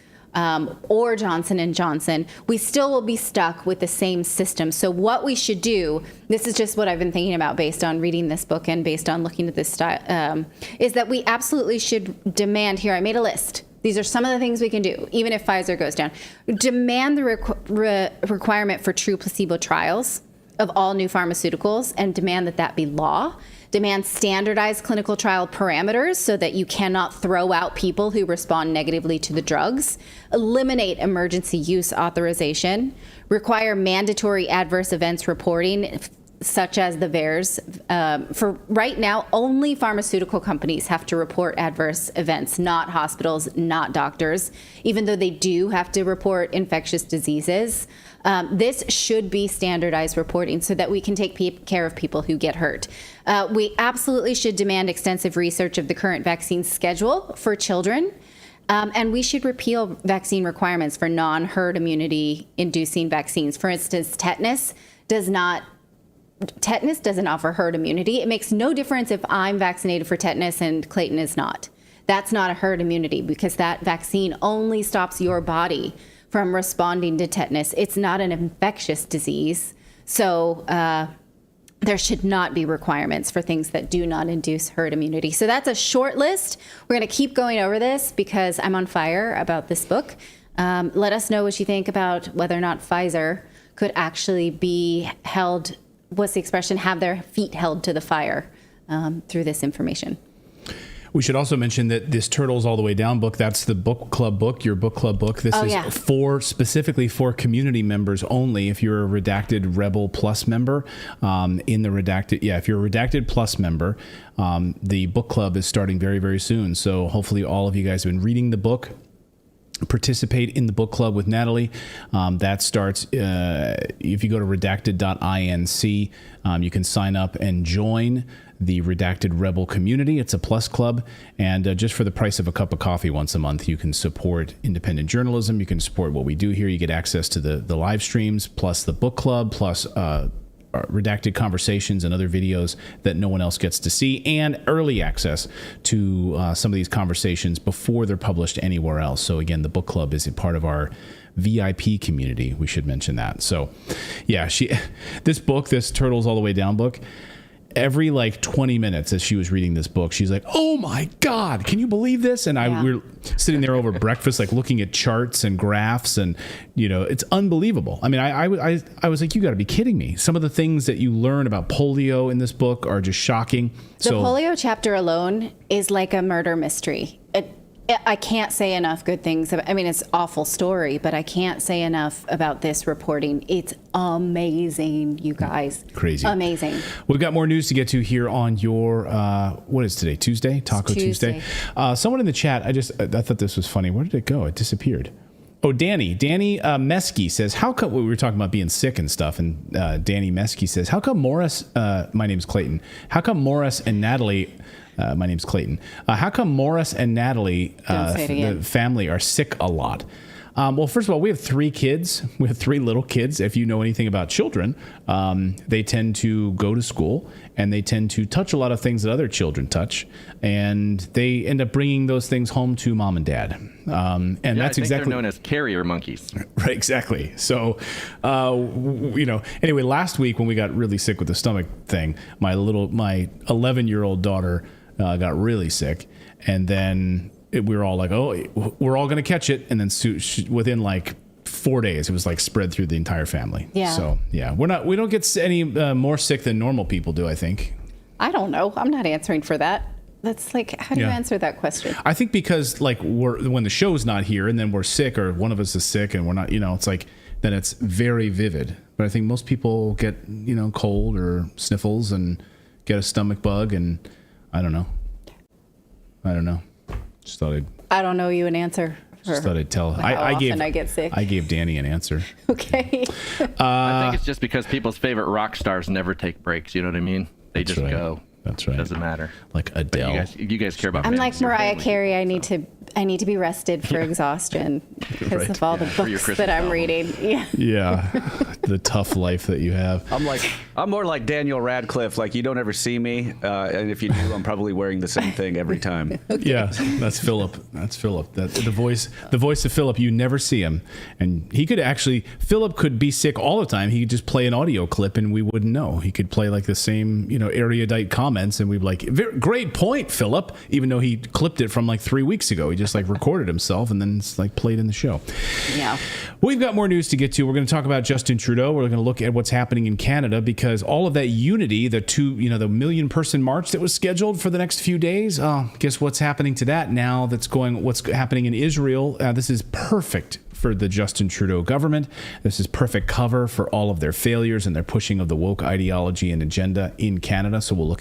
or Johnson & Johnson, we still will be stuck with the same system. So what we should do, this is just what I've been thinking about based on reading this book and based on looking at this style, is that we absolutely should demand, here I made a list. These are some of the things we can do, even if Pfizer goes down. Demand the requirement for true placebo trials of all new pharmaceuticals, and demand that that be law. Demand standardized clinical trial parameters so that you cannot throw out people who respond negatively to the drugs. Eliminate emergency use authorization. Require mandatory adverse events reporting, such as the VAERS. For right now, only pharmaceutical companies have to report adverse events, not hospitals, not doctors, even though they do have to report infectious diseases. This should be standardized reporting so that we can take care of people who get hurt. We absolutely should demand extensive research of the current vaccine schedule for children. And we should repeal vaccine requirements for non-herd immunity inducing vaccines. For instance, tetanus doesn't offer herd immunity. It makes no difference if I'm vaccinated for tetanus and Clayton is not. That's not a herd immunity, because that vaccine only stops your body from responding to tetanus. It's not an infectious disease. So there should not be requirements for things that do not induce herd immunity. So that's a short list. We're going to keep going over this because I'm on fire about this book. Let us know what you think about whether or not Pfizer could actually be held, what's the expression, have their feet held to the fire through this information. We should also mention that this Turtles All the Way Down book, that's the book club book, your book club book. This is specifically for community members only. If you're a Redacted Rebel Plus member, in the Redacted, if you're a Redacted Plus member, the book club is starting very, very soon. So hopefully all of you guys have been reading the book. Participate in the book club with Natalie. That starts if you go to redacted.inc. You can sign up and join the Redacted Rebel community. It's a plus club, and just for the price of a cup of coffee once a month, you can support independent journalism. You can support what we do here. You get access to the live streams, plus the book club, plus redacted conversations and other videos that no one else gets to see, and early access to some of these conversations before they're published anywhere else. So again, the book club is a part of our VIP community. We should mention that. So this book, this Turtles All the Way Down book, every 20 minutes as she was reading this book, she's like, "Oh my God, can you believe this?" And we were sitting there over breakfast, looking at charts and graphs, and it's unbelievable. I mean, I was like, "You got to be kidding me!" Some of the things that you learn about polio in this book are just shocking. The polio chapter alone is like a murder mystery. I can't say enough good things. I mean, it's an awful story, but I can't say enough about this reporting. It's amazing, you guys. Crazy. Amazing. We've got more news to get to here on your, what is today? Tuesday? Taco Tuesday. Someone in the chat, I thought this was funny. Where did it go? It disappeared. Oh, Danny Mesky says, how come, we were talking about being sick and stuff, and Danny Mesky says, how come Morris, my name's Clayton, how come Morris and Natalie, my name's Clayton, how come Morris and Natalie, the family, are sick a lot? Well, first of all, we have 3 kids. We have 3 little kids. If you know anything about children, they tend to go to school and they tend to touch a lot of things that other children touch, and they end up bringing those things home to mom and dad. And that's exactly, they're known as carrier monkeys. Right, exactly. So, anyway, last week when we got really sick with the stomach thing, my 11-year-old daughter got really sick, and then we were all like, "Oh, we're all going to catch it," and then within 4 days, it was spread through the entire family. Yeah. So we don't get any more sick than normal people do, I think. I don't know. I'm not answering for that. That's how do you answer that question? I think because when the show's not here and then we're sick, or one of us is sick and we're not, it's then it's very vivid. But I think most people get cold or sniffles and get a stomach bug, and I don't know. Just thought I don't know you an answer. Just thought I'd tell. I get sick. I gave Danny an answer. Okay. I think it's just because people's favorite rock stars never take breaks. You know what I mean? They just go. That's right. Doesn't matter. Like Adele. You guys care about. I'm like Mariah Carey. I need to be rested for exhaustion because of all the books that I'm reading. Yeah. Yeah. The tough life that you have. I'm more like Daniel Radcliffe. You don't ever see me, and if you do, I'm probably wearing the same thing every time. Okay. Yeah, that's Philip. The voice of Philip. You never see him, and Philip could be sick all the time. He could just play an audio clip, and we wouldn't know. He could play the same, erudite comments, and we'd be like, "Great point, Philip," even though he clipped it from 3 weeks ago. He just recorded himself and then it's played in the show. Yeah. We've got more news to get to. We're going to talk about Justin Trudeau. We're going to look at what's happening in Canada, because all of that unity, the 1,000,000-person march that was scheduled for the next few days, guess what's happening to that now? What's happening in Israel? This is perfect for the Justin Trudeau government. This is perfect cover for all of their failures and their pushing of the woke ideology and agenda in Canada. So we'll look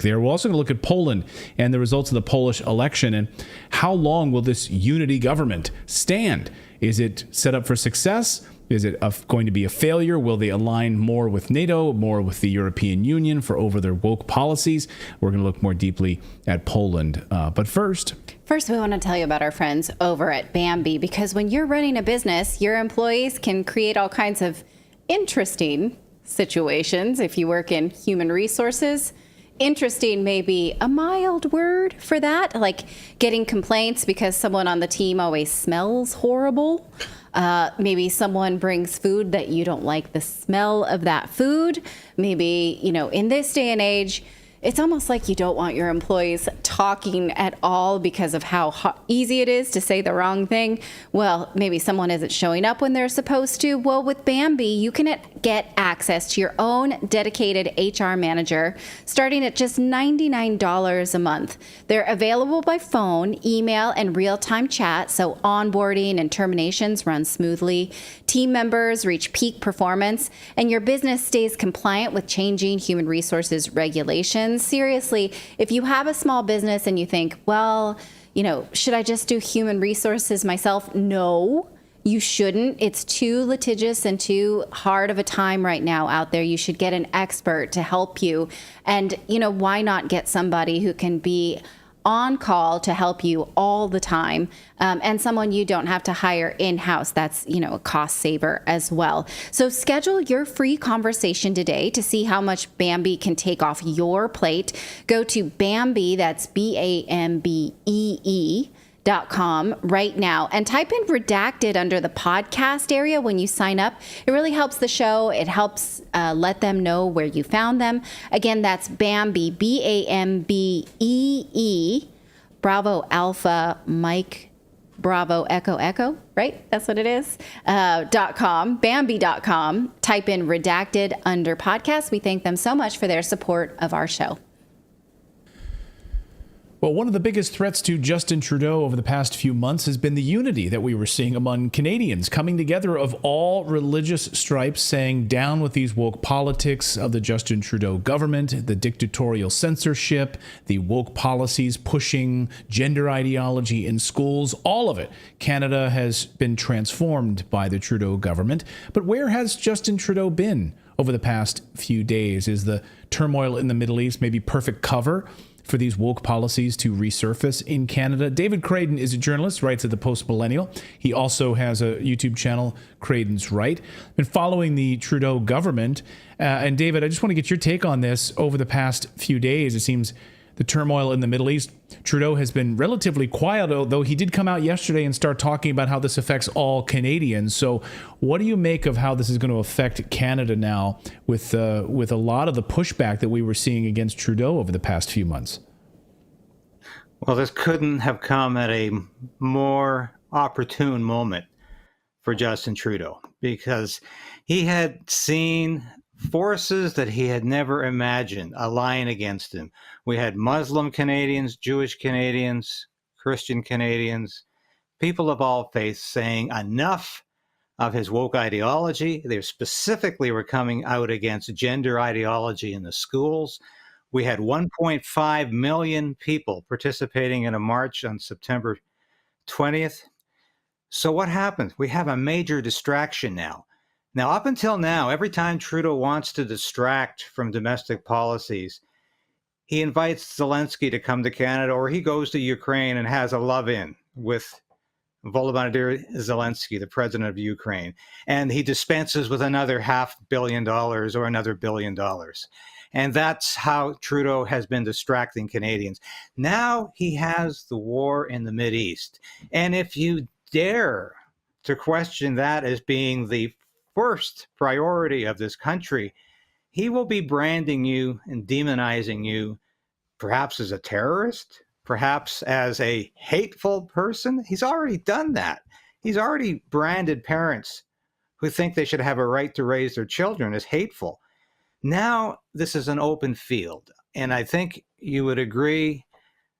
there. We're also going to look at Poland and the results of the Polish election, and how long will this unity government stand? Is it set up for success? Is it going to be a failure? Will they align more with NATO, more with the European Union over their woke policies? We're going to look more deeply at Poland. But first, we want to tell you about our friends over at Bambi, because when you're running a business, your employees can create all kinds of interesting situations. If you work in human resources, interesting may be a mild word for that, like getting complaints because someone on the team always smells horrible. Maybe someone brings food that you don't like the smell of that food. Maybe, in this day and age, it's almost like you don't want your employees talking at all because of how easy it is to say the wrong thing. Well, maybe someone isn't showing up when they're supposed to. Well, with Bambee, you can get access to your own dedicated HR manager starting at just $99 a month. They're available by phone, email, and real-time chat, so onboarding and terminations run smoothly. Team members reach peak performance, and your business stays compliant with changing human resources regulations. Seriously, if you have a small business and you think, well, should I just do human resources myself? No, you shouldn't. It's too litigious and too hard of a time right now out there. You should get an expert to help you. And, why not get somebody who can be on call to help you all the time, and someone you don't have to hire in-house. That's, a cost saver as well. So schedule your free conversation today to see how much Bambee can take off your plate. Go to Bambee, that's BAMBEE.com right now and type in Redacted under the podcast area when you sign up. It really helps the show. It helps let them know where you found them. Again, that's Bambee, BAMBEE, Bravo Alpha Mike Bravo Echo Echo, right? That's what it is. .com, Bambee.com. Type in Redacted under podcast. We thank them so much for their support of our show. Well, one of the biggest threats to Justin Trudeau over the past few months has been the unity that we were seeing among Canadians, coming together of all religious stripes, saying down with these woke politics of the Justin Trudeau government, the dictatorial censorship, the woke policies pushing gender ideology in schools, all of it. Canada has been transformed by the Trudeau government. But where has Justin Trudeau been over the past few days? Is the turmoil in the Middle East maybe perfect cover for these woke policies to resurface in Canada? David Creighton is a journalist, writes at the Post Millennial. He also has a YouTube channel, Creighton's Right. Been following the Trudeau government. And David, I just want to get your take on this. Over the past few days, it seems the turmoil in the Middle East, Trudeau has been relatively quiet, although he did come out yesterday and start talking about how this affects all Canadians. So what do you make of how this is going to affect Canada now with a lot of the pushback that we were seeing against Trudeau over the past few months? Well, this couldn't have come at a more opportune moment for Justin Trudeau, because he had seen forces that he had never imagined align against him. We had Muslim Canadians, Jewish Canadians, Christian Canadians, people of all faiths saying enough of his woke ideology. They specifically were coming out against gender ideology in the schools. We had 1.5 million people participating in a march on September 20th. So what happens? We have a major distraction now. Now, up until now, every time Trudeau wants to distract from domestic policies, he invites Zelensky to come to Canada, or he goes to Ukraine and has a love-in with Volodymyr Zelensky, the president of Ukraine, and he dispenses with another $500 million or another $1 billion. And that's how Trudeau has been distracting Canadians. Now he has the war in the Mideast. And if you dare to question that as being the first priority of this country, he will be branding you and demonizing you, perhaps as a terrorist, perhaps as a hateful person. He's already done that. He's already branded parents who think they should have a right to raise their children as hateful. Now this is an open field, and I think you would agree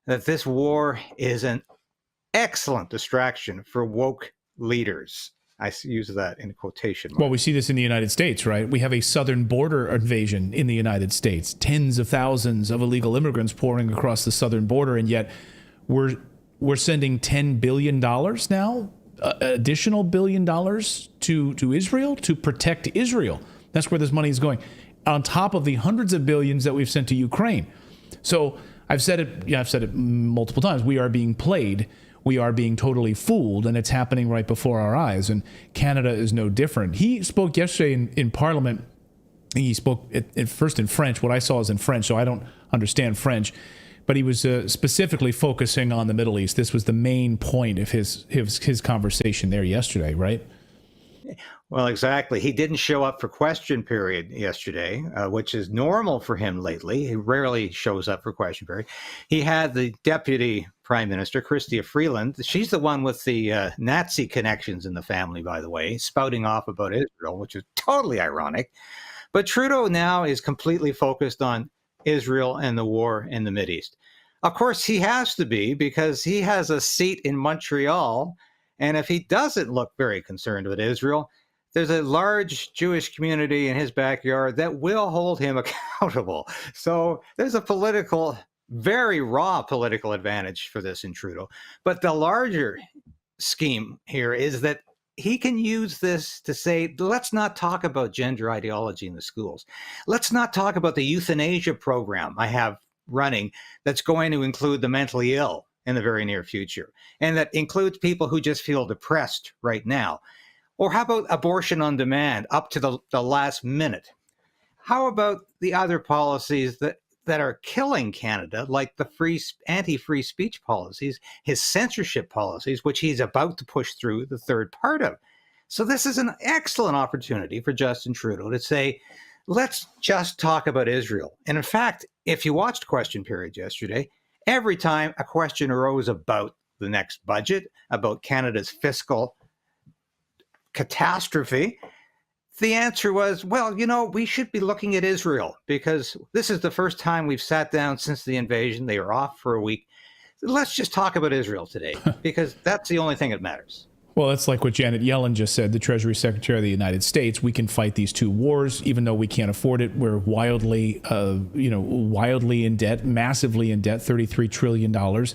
that this war is an excellent distraction for woke leaders. I use that in quotation marks. Well, we see this in the United States, right? We have a southern border invasion in the United States. Tens of thousands of illegal immigrants pouring across the southern border, and yet we're sending $10 billion now, additional $1 billion to Israel to protect Israel. That's where this money is going, on top of the hundreds of billions that we've sent to Ukraine. So I've said it multiple times. We are being played. We are being totally fooled, and it's happening right before our eyes. And Canada is no different. He spoke yesterday in Parliament. He spoke at first in French. What I saw is in French, so I don't understand French. But he was specifically focusing on the Middle East. This was the main point of his conversation there yesterday, right? Well, exactly. He didn't show up for question period yesterday, which is normal for him lately. He rarely shows up for question period. He had the deputy prime minister, Chrystia Freeland. She's the one with the Nazi connections in the family, by the way, spouting off about Israel, which is totally ironic. But Trudeau now is completely focused on Israel and the war in the Mideast. Of course, he has to be, because he has a seat in Montreal. And if he doesn't look very concerned with Israel, there's a large Jewish community in his backyard that will hold him accountable. So there's a very raw political advantage for this in Trudeau. But the larger scheme here is that he can use this to say, let's not talk about gender ideology in the schools. Let's not talk about the euthanasia program I have running that's going to include the mentally ill in the very near future, and that includes people who just feel depressed right now. Or how about abortion on demand up to the last minute? How about the other policies that are killing Canada, like the anti-free speech policies, his censorship policies, which he's about to push through the third part of? So this is an excellent opportunity for Justin Trudeau to say, let's just talk about Israel. And in fact, if you watched question period yesterday, every time a question arose about the next budget, about Canada's fiscal catastrophe, the answer was, well, we should be looking at Israel, because this is the first time we've sat down since the invasion. They were off for a week. Let's just talk about Israel today, because that's the only thing that matters. Well, that's like what Janet Yellen just said, the Treasury Secretary of the United States. We can fight these two wars, even though we can't afford it. We're wildly in debt, massively in debt, $33 trillion.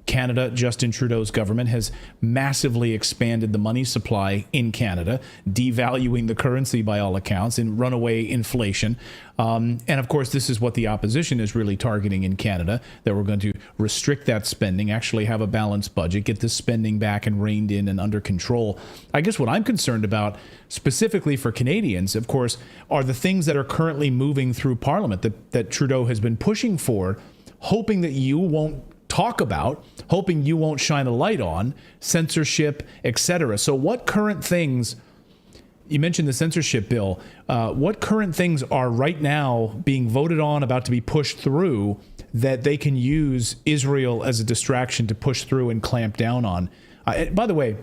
Canada, Justin Trudeau's government, has massively expanded the money supply in Canada, devaluing the currency by all accounts, and runaway inflation. And of course, this is what the opposition is really targeting in Canada, that we're going to restrict that spending, actually have a balanced budget, get this spending back and reined in and under control. I guess what I'm concerned about, specifically for Canadians, of course, are the things that are currently moving through Parliament that Trudeau has been pushing for, hoping that you won't talk about, hoping you won't shine a light on, censorship, etc. So what current things, you mentioned the censorship bill, what current things are right now being voted on, about to be pushed through, that they can use Israel as a distraction to push through and clamp down on? By the way,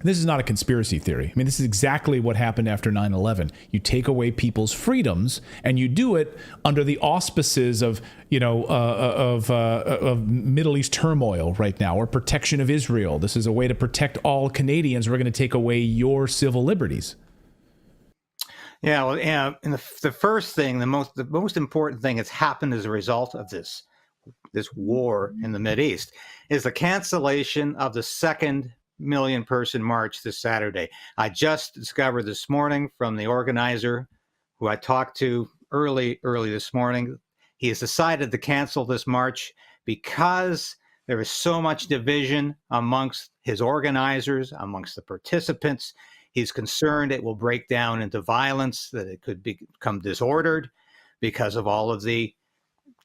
this is not a conspiracy theory. I mean, this is exactly what happened after 9/11. You take away people's freedoms, and you do it under the auspices of, of Middle East turmoil right now, or protection of Israel. This is a way to protect all Canadians. We're going to take away your civil liberties. Yeah, well, and the first thing, the most important thing that's happened as a result of this war in the Mideast is the cancellation of the second million-person march this Saturday. I just discovered this morning from the organizer, who I talked to early this morning, he has decided to cancel this march because there is so much division amongst his organizers, amongst the participants. He's concerned it will break down into violence, that it could become disordered because of all of the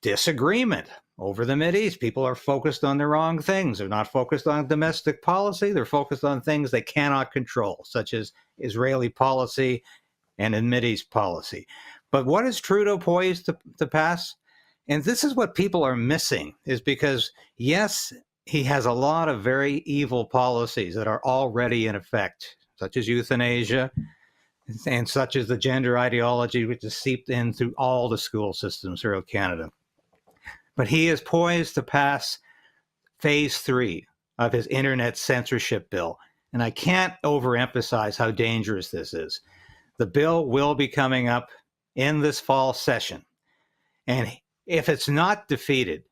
disagreement over the Mideast. People are focused on the wrong things. They're not focused on domestic policy. They're focused on things they cannot control, such as Israeli policy and Mideast policy. But what is Trudeau poised to pass? And this is what people are missing, is because, yes, he has a lot of very evil policies that are already in effect, such as euthanasia, and such as the gender ideology, which is seeped in through all the school systems throughout Canada. But he is poised to pass phase 3 of his internet censorship bill. And I can't overemphasize how dangerous this is. The bill will be coming up in this fall session. And if it's not defeated,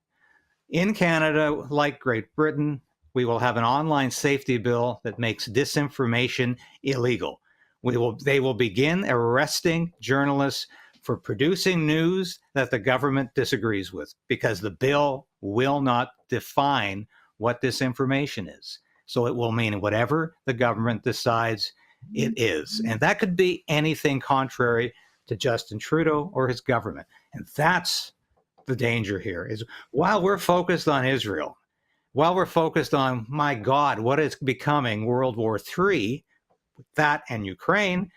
in Canada, like Great Britain, we will have an online safety bill that makes disinformation illegal. They will begin arresting journalists for producing news that the government disagrees with, because the bill will not define what disinformation is. So it will mean whatever the government decides it is. And that could be anything contrary to Justin Trudeau or his government. And that's the danger here, is while we're focused on Israel, while we're focused on, my God, what is becoming World War III, with that and Ukraine,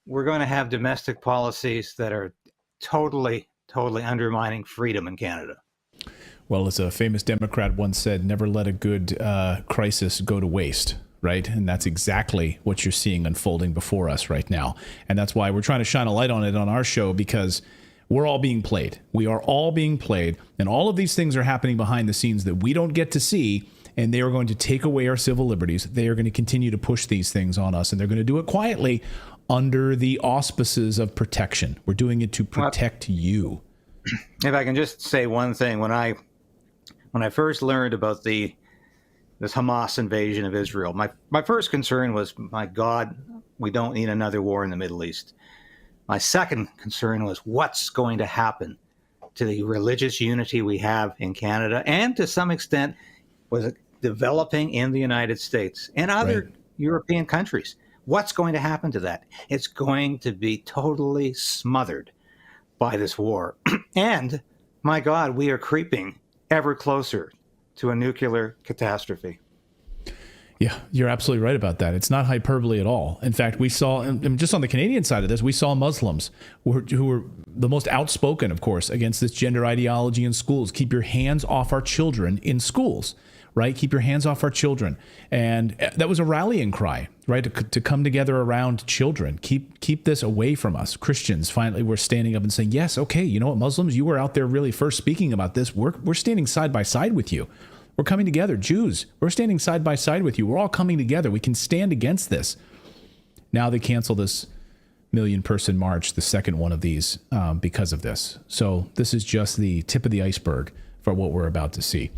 we're going to have domestic policies that are totally undermining freedom in Canada. Well, as a famous Democrat once said, never let a good crisis go to waste, right? And that's exactly what you're seeing unfolding before us right now. And that's why we're trying to shine a light on it on our show, because we're all being played. We are all being played. And all of these things are happening behind the scenes that we don't get to see. And they are going to take away our civil liberties. They are going to continue to push these things on us. And they're going to do it quietly under the auspices of protection. We're doing it to protect you. If I can just say one thing, when I first learned about this Hamas invasion of Israel, my first concern was, my God, we don't need another war in the Middle East. My second concern was, what's going to happen to the religious unity we have in Canada, and to some extent was developing in the United States and other European countries. What's going to happen to that? It's going to be totally smothered by this war. And, my God, we are creeping ever closer to a nuclear catastrophe. Yeah, you're absolutely right about that. It's not hyperbole at all. In fact, we saw, and just on the Canadian side of this, we saw Muslims who were the most outspoken, of course, against this gender ideology in schools. Keep your hands off our children in schools, right? Keep your hands off our children. And that was a rallying cry, right? To come together around children. Keep this away from us. Christians finally were standing up and saying, yes, okay, you know what, Muslims, you were out there really first speaking about this. We're standing side by side with you. We're coming together. Jews, we're standing side by side with you. We're all coming together. We can stand against this. Now they cancel this 1 million person march, the second one of these, because of this. So this is just the tip of the iceberg for what we're about to see.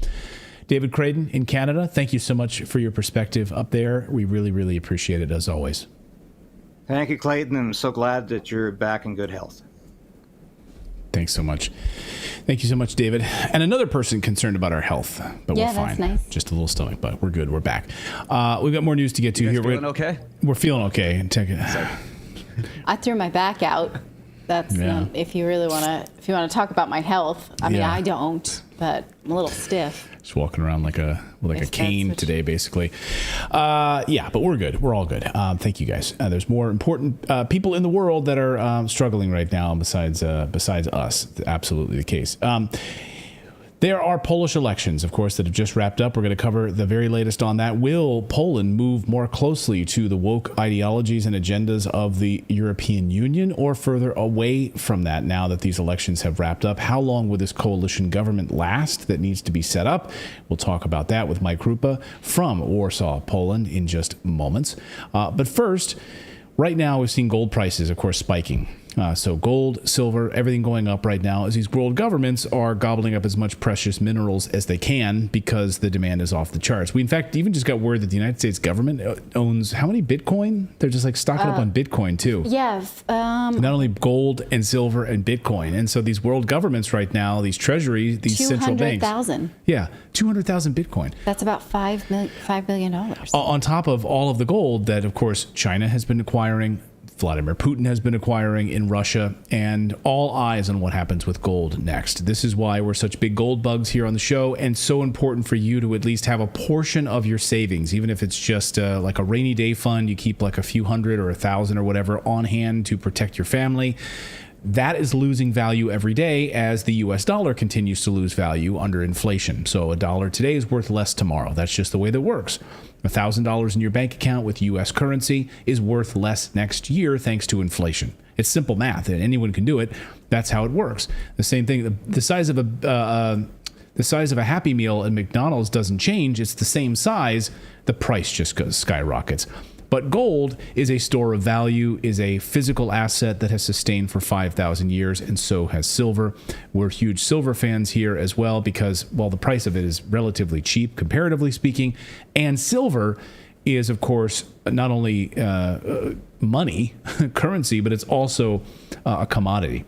David Creighton in Canada, thank you so much for your perspective up there. We really, really appreciate it as always. Thank you, Clayton. I'm so glad that you're back in good health. Thanks so much. Thank you so much, David. And another person concerned about our health, but we're fine. That's nice. Just a little stomach bug. We're good. We're back. We've got more news to get to here. Feeling okay? We're feeling okay. I threw my back out. That's if you really want to talk about my health. I mean, I don't, but I'm a little stiff. Just walking around with a cane today, basically. But we're good. We're all good. Thank you, guys. There's more important people in the world that are struggling right now besides us. Absolutely the case. There are Polish elections, of course, that have just wrapped up. We're going to cover the very latest on that. Will Poland move more closely to the woke ideologies and agendas of the European Union, or further away from that now that these elections have wrapped up? How long will this coalition government last that needs to be set up? We'll talk about that with Mike Krupa from Warsaw, Poland, in just moments. But first, right now we've seen gold prices, of course, spiking. So gold, silver, everything going up right now as these world governments are gobbling up as much precious minerals as they can because the demand is off the charts. We, in fact, even just got word that the United States government owns how many Bitcoin? They're just stocking up on Bitcoin, too. Yeah. Not only gold and silver and Bitcoin. And so these world governments right now, these treasuries, these central banks. 200,000. Yeah, 200,000 Bitcoin. That's about $5 billion. On top of all of the gold that, of course, China has been acquiring, Vladimir Putin has been acquiring in Russia, and all eyes on what happens with gold next. This is why we're such big gold bugs here on the show, and so important for you to at least have a portion of your savings, even if it's just like a rainy day fund. You keep like a few hundred or 1,000 or whatever on hand to protect your family. That is losing value every day as the U.S. dollar continues to lose value under inflation. So a dollar today is worth less tomorrow. That's just the way that works. $1,000 in your bank account with U.S. currency is worth less next year thanks to inflation. It's simple math, and anyone can do it. That's how it works. The same thing. The size of a Happy Meal at McDonald's doesn't change. It's the same size. The price just skyrockets. But gold is a store of value, is a physical asset that has sustained for 5,000 years, and so has silver. We're huge silver fans here as well because, well, the price of it is relatively cheap, comparatively speaking, and silver is, of course, not only money, currency, but it's also a commodity.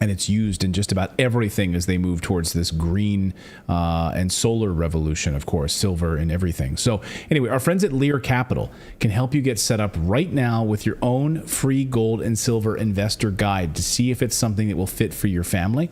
And it's used in just about everything as they move towards this green and solar revolution, of course, silver and everything. So anyway, our friends at Lear Capital can help you get set up right now with your own free gold and silver investor guide to see if it's something that will fit for your family.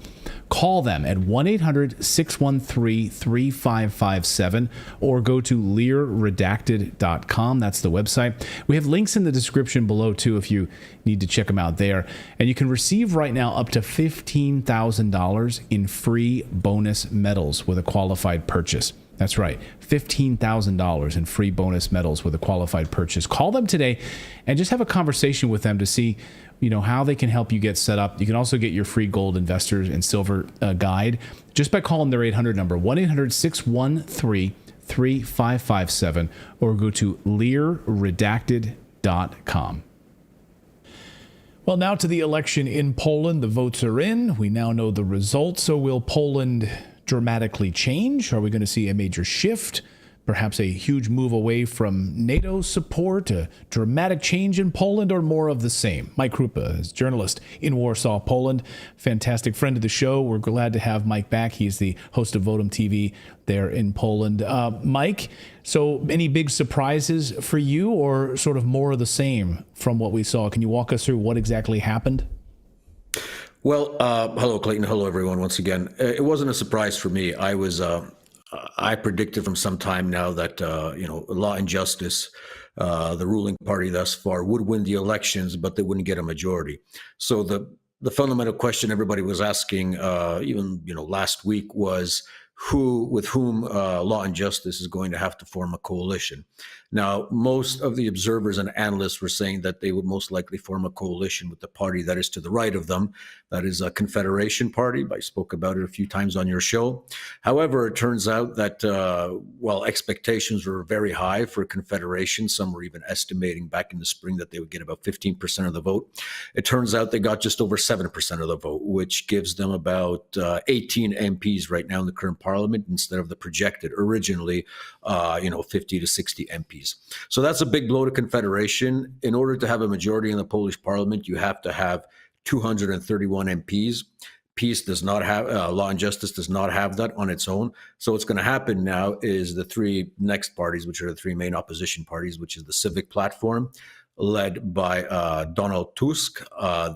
Call them at 1-800-613-3557 or go to learredacted.com. That's the website. We have links in the description below, too, if you need to check them out there. And you can receive right now up to $15,000 in free bonus medals with a qualified purchase. That's right, $15,000 in free bonus medals with a qualified purchase. Call them today and just have a conversation with them to see, how they can help you get set up. You can also get your free gold investors and silver guide just by calling their 800 number, 1-800-613-3557, or go to learredacted.com. Well, now to the election in Poland. The votes are in. We now know the results. So will Poland dramatically change? Are we going to see a major shift? Perhaps a huge move away from NATO support, a dramatic change in Poland, or more of the same? Mike Krupa is journalist in Warsaw, Poland. Fantastic friend of the show. We're glad to have Mike back. He's the host of Votum TV there in Poland. Mike, so any big surprises for you, or sort of more of the same from what we saw? Can you walk us through what exactly happened? Well, hello, Clayton. Hello, everyone. Once again, it wasn't a surprise for me. I predicted from some time now that, Law and Justice, the ruling party thus far, would win the elections, but they wouldn't get a majority. So the fundamental question everybody was asking, even last week, was with whom Law and Justice is going to have to form a coalition. Now, most of the observers and analysts were saying that they would most likely form a coalition with the party that is to the right of them. That is a Confederation Party. I spoke about it a few times on your show. However, it turns out that, expectations were very high for Confederation. Some were even estimating back in the spring that they would get about 15% of the vote. It turns out they got just over 7% of the vote, which gives them about 18 MPs right now in the current parliament instead of the projected originally, 50 to 60 MPs. So that's a big blow to Confederation. In order to have a majority in the Polish parliament, you have to have 231 MPs. Peace does not have, Law and Justice does not have that on its own. So what's going to happen now is the three next parties, which are the three main opposition parties, which is the Civic Platform, led by Donald Tusk.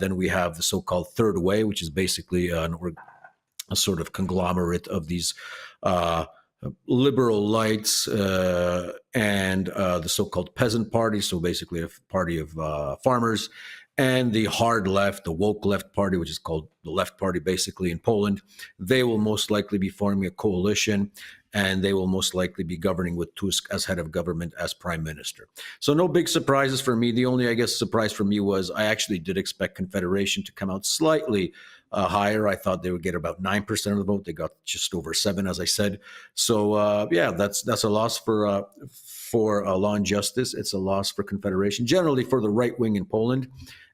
Then we have the so-called Third Way, which is basically a sort of conglomerate of these liberal lights and the so-called Peasant Party, so basically a party of farmers, and the hard left, the woke left party, which is called the Left Party basically in Poland. They will most likely be forming a coalition, and they will most likely be governing with Tusk as head of government, as prime minister. So no big surprises for me. The only, surprise for me was I actually did expect Confederation to come out slightly higher. I thought they would get about 9% of the vote. They got just over 7%, as I said. So that's a loss for Law and Justice. It's a loss for Confederation, generally for the right wing in Poland.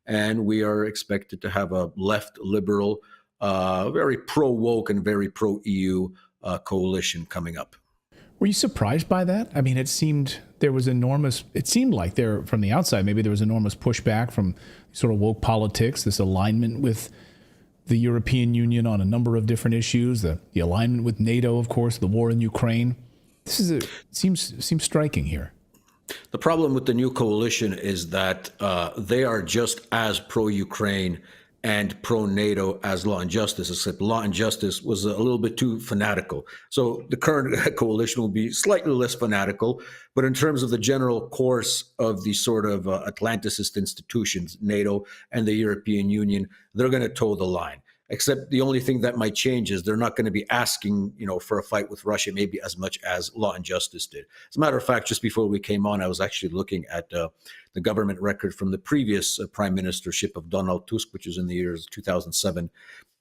And we are expected to have a left liberal, very pro-woke and very pro-EU coalition coming up. Were you surprised by that? I mean, it seemed like there, from the outside, maybe there was enormous pushback from sort of woke politics, this alignment with the European Union on a number of different issues, the alignment with NATO, of course, the war in Ukraine. Seems striking here. The problem with the new coalition is that they are just as pro-Ukraine and pro-NATO as Law and Justice, except Law and Justice was a little bit too fanatical. So the current coalition will be slightly less fanatical, but in terms of the general course of the sort of Atlanticist institutions, NATO and the European Union, they're going to toe the line. Except the only thing that might change is they're not going to be asking, for a fight with Russia, maybe as much as Law and Justice did. As a matter of fact, just before we came on, I was actually looking at the government record from the previous prime ministership of Donald Tusk, which was in the years 2007,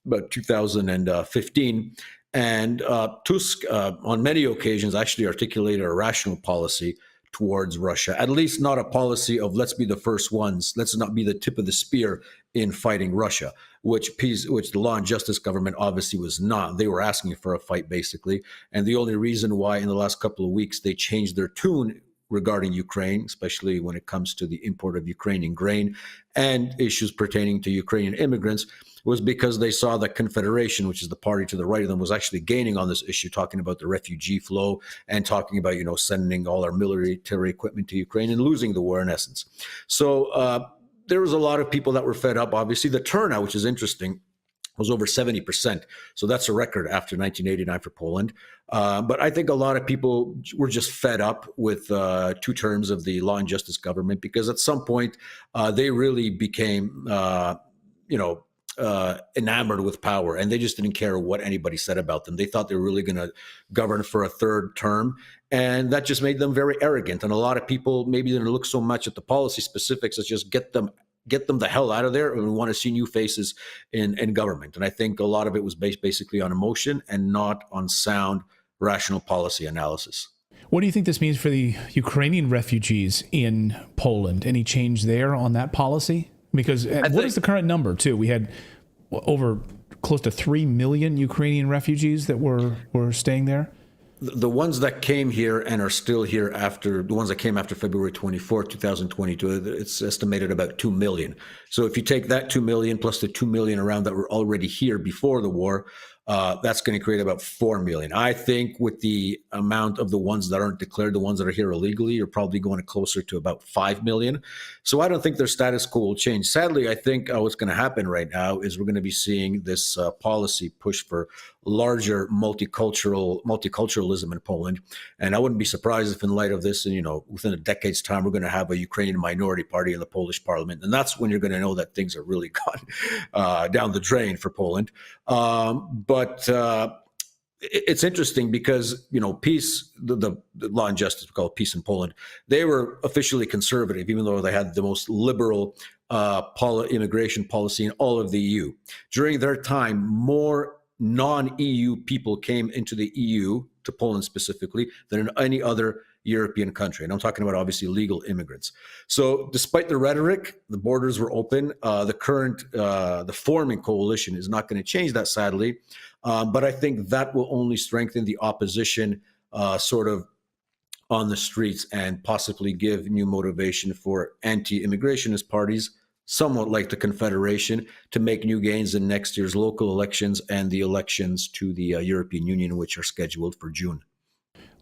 but 2015. And Tusk, on many occasions, actually articulated a rational policy towards Russia, at least not a policy of let's be the first ones, let's not be the tip of the spear in fighting Russia, which the Law and Justice government obviously was not. They were asking for a fight, basically. And the only reason why in the last couple of weeks they changed their tune regarding Ukraine, especially when it comes to the import of Ukrainian grain and issues pertaining to Ukrainian immigrants, was because they saw that Confederation, which is the party to the right of them, was actually gaining on this issue, talking about the refugee flow and talking about, sending all our military equipment to Ukraine and losing the war in essence. So there was a lot of people that were fed up. Obviously, the turnout, which is interesting, was over 70%. So that's a record after 1989 for Poland. But I think a lot of people were just fed up with 2 terms of the law and justice government, because at some point they really became, enamored with power, and they just didn't care what anybody said about them. They thought they were really going to govern for a 3rd term, and that just made them very arrogant. And a lot of people maybe didn't look so much at the policy specifics as just get them the hell out of there, and we want to see new faces in government. And I think a lot of it was based basically on emotion and not on sound, rational policy analysis. What do you think this means for the Ukrainian refugees in Poland? Any change there on that policy? Because what is the current number, too? We had over close to 3 million Ukrainian refugees that were staying there. The ones that came here and are still here after the ones that came after February 24, 2022, it's estimated about 2 million. So if you take that 2 million plus the 2 million around that were already here before the war, that's going to create about 4 million. I think with the amount of the ones that aren't declared, the ones that are here illegally, you're probably going closer to about 5 million. So I don't think their status quo will change. Sadly, I think what's going to happen right now is we're going to be seeing this policy push for larger multiculturalism in Poland. And I wouldn't be surprised if in light of this, and within a decade's time, we're going to have a Ukrainian minority party in the Polish parliament. And that's when you're going to know that things are really gone down the drain for Poland. But it's interesting because, peace, the law and justice, we call it peace in Poland, they were officially conservative, even though they had the most liberal immigration policy in all of the EU. During their time, more non-EU people came into the EU, to Poland specifically, than in any other European country. And I'm talking about obviously legal immigrants. So despite the rhetoric, the borders were open. The forming coalition is not going to change that, sadly. But I think that will only strengthen the opposition sort of on the streets and possibly give new motivation for anti-immigrationist parties, somewhat like the Confederation, to make new gains in next year's local elections and the elections to the European Union, which are scheduled for June.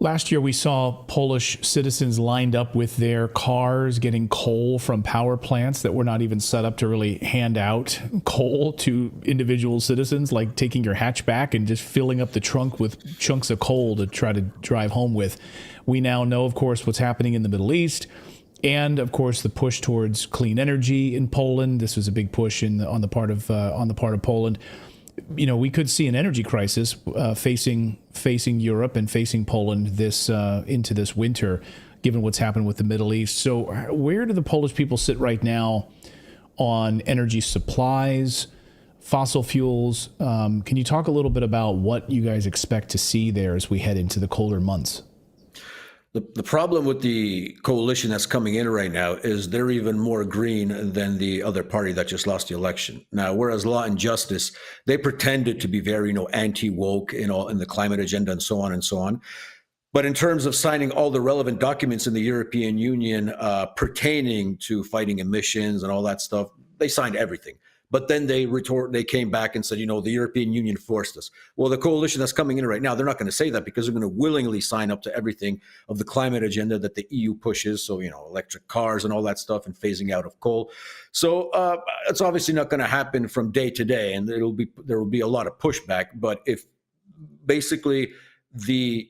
Last year, we saw Polish citizens lined up with their cars getting coal from power plants that were not even set up to really hand out coal to individual citizens, like taking your hatchback and just filling up the trunk with chunks of coal to try to drive home with. We now know, of course, what's happening in the Middle East. And of course, the push towards clean energy in Poland. This was a big push on the part of Poland. We could see an energy crisis facing Europe and facing Poland into this winter, given what's happened with the Middle East. So, where do the Polish people sit right now on energy supplies, fossil fuels? Can you talk a little bit about what you guys expect to see there as we head into the colder months? The problem with the coalition that's coming in right now is they're even more green than the other party that just lost the election. Now, whereas Law and Justice, they pretended to be very, anti-woke, in the climate agenda and so on and so on. But in terms of signing all the relevant documents in the European Union pertaining to fighting emissions and all that stuff, they signed everything. But then they came back and said, the European Union forced us. Well, the coalition that's coming in right now, they're not going to say that because they're going to willingly sign up to everything of the climate agenda that the EU pushes. So, electric cars and all that stuff and phasing out of coal. So it's obviously not going to happen from day to day. And there will be a lot of pushback. But if basically the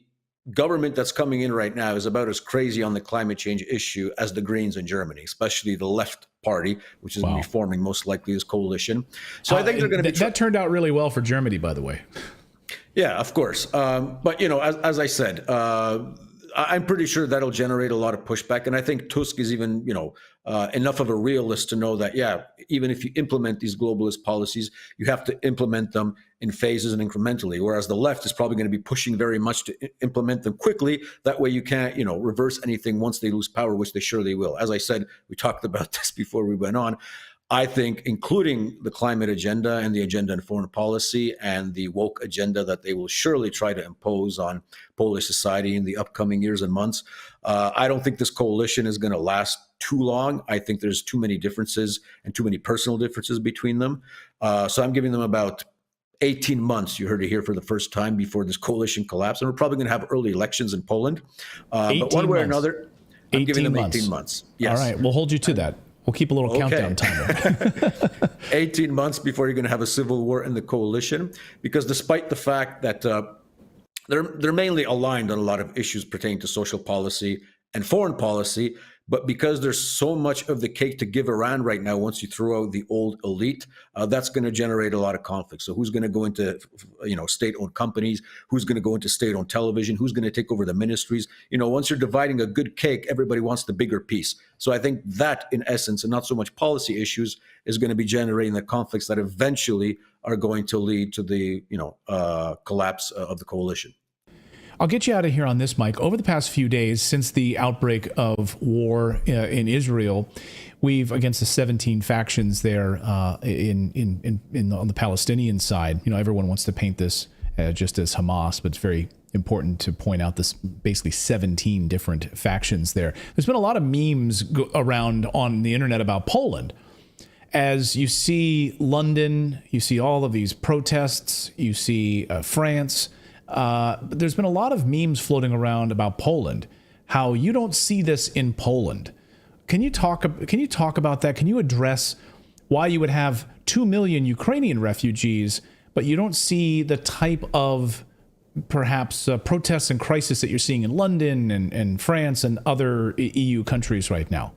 government that's coming in right now is about as crazy on the climate change issue as the Greens in Germany, especially the left party, which is going to be forming most likely this coalition. So I think they're going to be... That turned out really well for Germany, by the way. Yeah, of course. But, as I said, I'm pretty sure that'll generate a lot of pushback. And I think Tusk is even, enough of a realist to know that, even if you implement these globalist policies, you have to implement them in phases and incrementally, whereas the left is probably going to be pushing very much to implement them quickly. That way you can't, reverse anything once they lose power, which they surely will. As I said, we talked about this before we went on. I think including the climate agenda and the agenda in foreign policy and the woke agenda that they will surely try to impose on Polish society in the upcoming years and months, I don't think this coalition is going to last too long. I think there's too many differences and too many personal differences between them. So I'm giving them about 18 months, you heard it here for the first time, before this coalition collapsed. And we're probably going to have early elections in Poland. But one way or another, I'm giving them 18 months. Yes. All right, we'll hold you to that. We'll keep a little countdown timer. 18 months before you're going to have a civil war in the coalition, because despite the fact that they're mainly aligned on a lot of issues pertaining to social policy and foreign policy, but because there's so much of the cake to give around right now, once you throw out the old elite, that's going to generate a lot of conflict. So who's going to go into, state-owned companies? Who's going to go into state-owned television? Who's going to take over the ministries? Once you're dividing a good cake, everybody wants the bigger piece. So I think that, in essence, and not so much policy issues, is going to be generating the conflicts that eventually are going to lead to the, collapse of the coalition. I'll get you out of here on this, Mike. Over the past few days, since the outbreak of war in Israel, we've, against the 17 factions there on the Palestinian side, everyone wants to paint this just as Hamas, but it's very important to point out this basically 17 different factions there. There's been a lot of memes around on the internet about Poland. As you see London, you see all of these protests, you see France. But there's been a lot of memes floating around about Poland, how you don't see this in Poland. Can you talk about that? Can you address why you would have 2 million Ukrainian refugees, but you don't see the type of perhaps protests and crisis that you're seeing in London and France and other EU countries right now?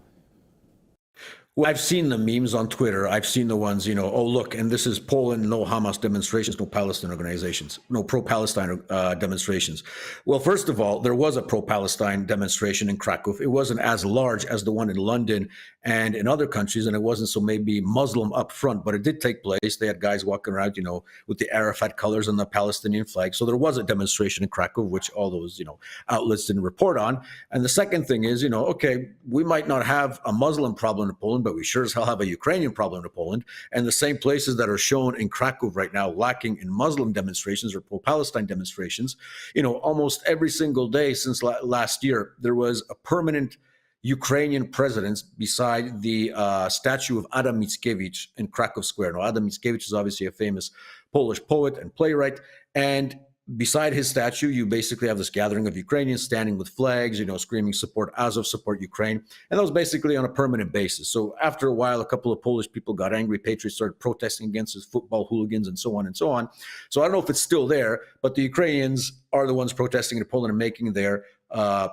Well, I've seen the memes on Twitter. I've seen the ones, oh, look, and this is Poland, no Hamas demonstrations, no Palestine organizations, no pro-Palestine demonstrations. Well, first of all, there was a pro-Palestine demonstration in Krakow. It wasn't as large as the one in London and in other countries, and it wasn't so maybe Muslim up front, but it did take place. They had guys walking around, with the Arafat colors and the Palestinian flag. So there was a demonstration in Krakow, which all those, outlets didn't report on. And the second thing is, okay, we might not have a Muslim problem in Poland, but we sure as hell have a Ukrainian problem in Poland. And the same places that are shown in Krakow right now lacking in Muslim demonstrations or pro-Palestine demonstrations, almost every single day since last year, there was a permanent Ukrainian presence beside the statue of Adam Mickiewicz in Krakow Square. Now, Adam Mickiewicz is obviously a famous Polish poet and playwright, and beside his statue, you basically have this gathering of Ukrainians standing with flags, screaming support Azov, support Ukraine. And that was basically on a permanent basis. So after a while, a couple of Polish people got angry. Patriots started protesting against his football hooligans and so on and so on. So I don't know if it's still there, but the Ukrainians are the ones protesting in Poland and making their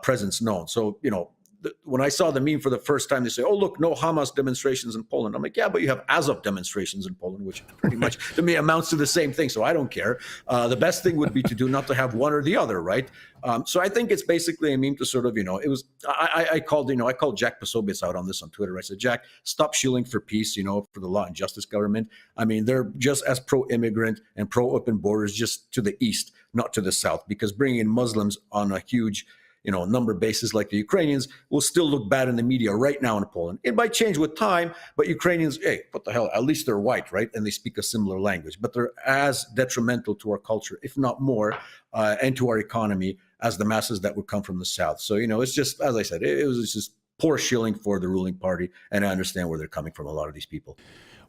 presence known. So, when I saw the meme for the first time, they say, oh, look, no Hamas demonstrations in Poland. I'm like, yeah, but you have Azov demonstrations in Poland, which pretty much to me amounts to the same thing. So I don't care. The best thing would be to do not to have one or the other, right? So I think it's basically a meme to sort of, it was, I called Jack Posobiec out on this on Twitter. I said, Jack, stop shilling for peace, for the law and justice government. I mean, they're just as pro-immigrant and pro-open borders just to the east, not to the south, because bringing in Muslims on a huge number basis like the Ukrainians will still look bad in the media right now in Poland. It might change with time, but Ukrainians, hey, what the hell? At least they're white, right? And they speak a similar language, but they're as detrimental to our culture, if not more, and to our economy as the masses that would come from the South. So, it's just, as I said, it was just poor shilling for the ruling party. And I understand where they're coming from, a lot of these people.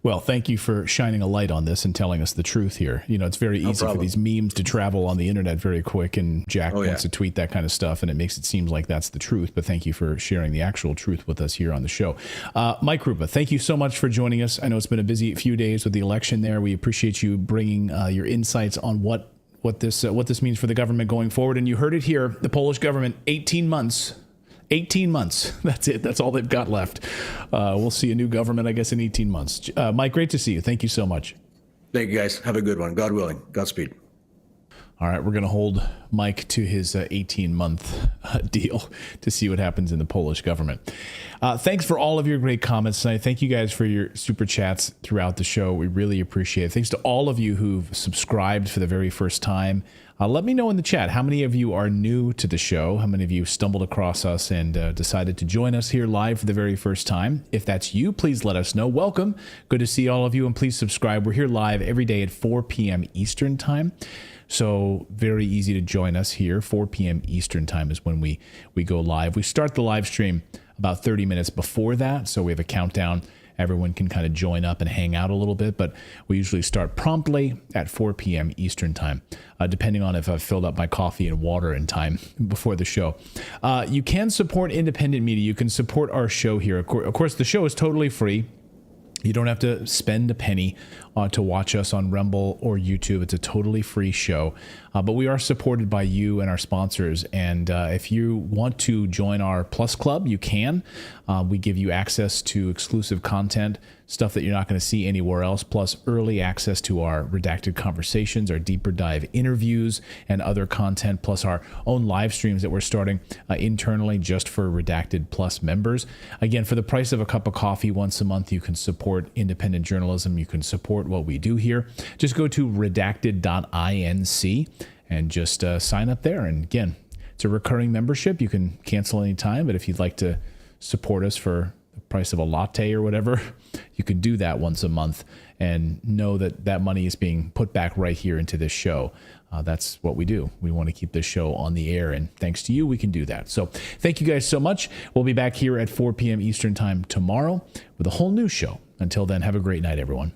Well, thank you for shining a light on this and telling us the truth here. It's very easy for these memes to travel on the internet very quick, and Jack wants to tweet that kind of stuff, and it makes it seem like that's the truth. But thank you for sharing the actual truth with us here on the show. Mike Krupa, thank you so much for joining us. I know it's been a busy few days with the election there. We appreciate you bringing your insights on what this means for the government going forward. And you heard it here, the Polish government, 18 months. 18 months. That's it. That's all they've got left. We'll see a new government, I guess, in 18 months. Mike, great to see you. Thank you so much. Thank you, guys. Have a good one. God willing. Godspeed. All right, we're going to hold Mike to his 18-month deal to see what happens in the Polish government. Thanks for all of your great comments tonight. Thank you guys for your super chats throughout the show. We really appreciate it. Thanks to all of you who've subscribed for the very first time. Let me know in the chat how many of you are new to the show, how many of you stumbled across us and decided to join us here live for the very first time. If that's you, please let us know. Welcome. Good to see all of you, and please subscribe. We're here live every day at 4 p.m. Eastern Time. So very easy to join us here. 4 p.m. Eastern Time is when we go live. We start the live stream about 30 minutes before that, so we have a countdown. everyone can kind of join up and hang out a little bit. But we usually start promptly at 4 p.m. Eastern time, depending on if I've filled up my coffee and water in time before the show. You can support independent media. You can support our show here. Of course, the show is totally free. You don't have to spend a penny to watch us on Rumble or YouTube. It's a totally free show. But we are supported by you and our sponsors. And if you want to join our Plus Club, you can. We give you access to exclusive content, stuff that you're not going to see anywhere else, plus early access to our redacted conversations, our deeper dive interviews, and other content, plus our own live streams that we're starting internally just for Redacted Plus members. Again, for the price of a cup of coffee once a month, you can support independent journalism. You can support what we do here. Just go to redacted.inc and just sign up there. And again, it's a recurring membership. You can cancel anytime, but if you'd like to support us for the price of a latte or whatever, you can do that once a month and know that that money is being put back right here into this show. That's what we do. We want to keep this show on the air, and thanks to you, we can do that. So thank you guys so much. We'll be back here at 4 p.m. Eastern time tomorrow with a whole new show. Until then, have a great night, everyone.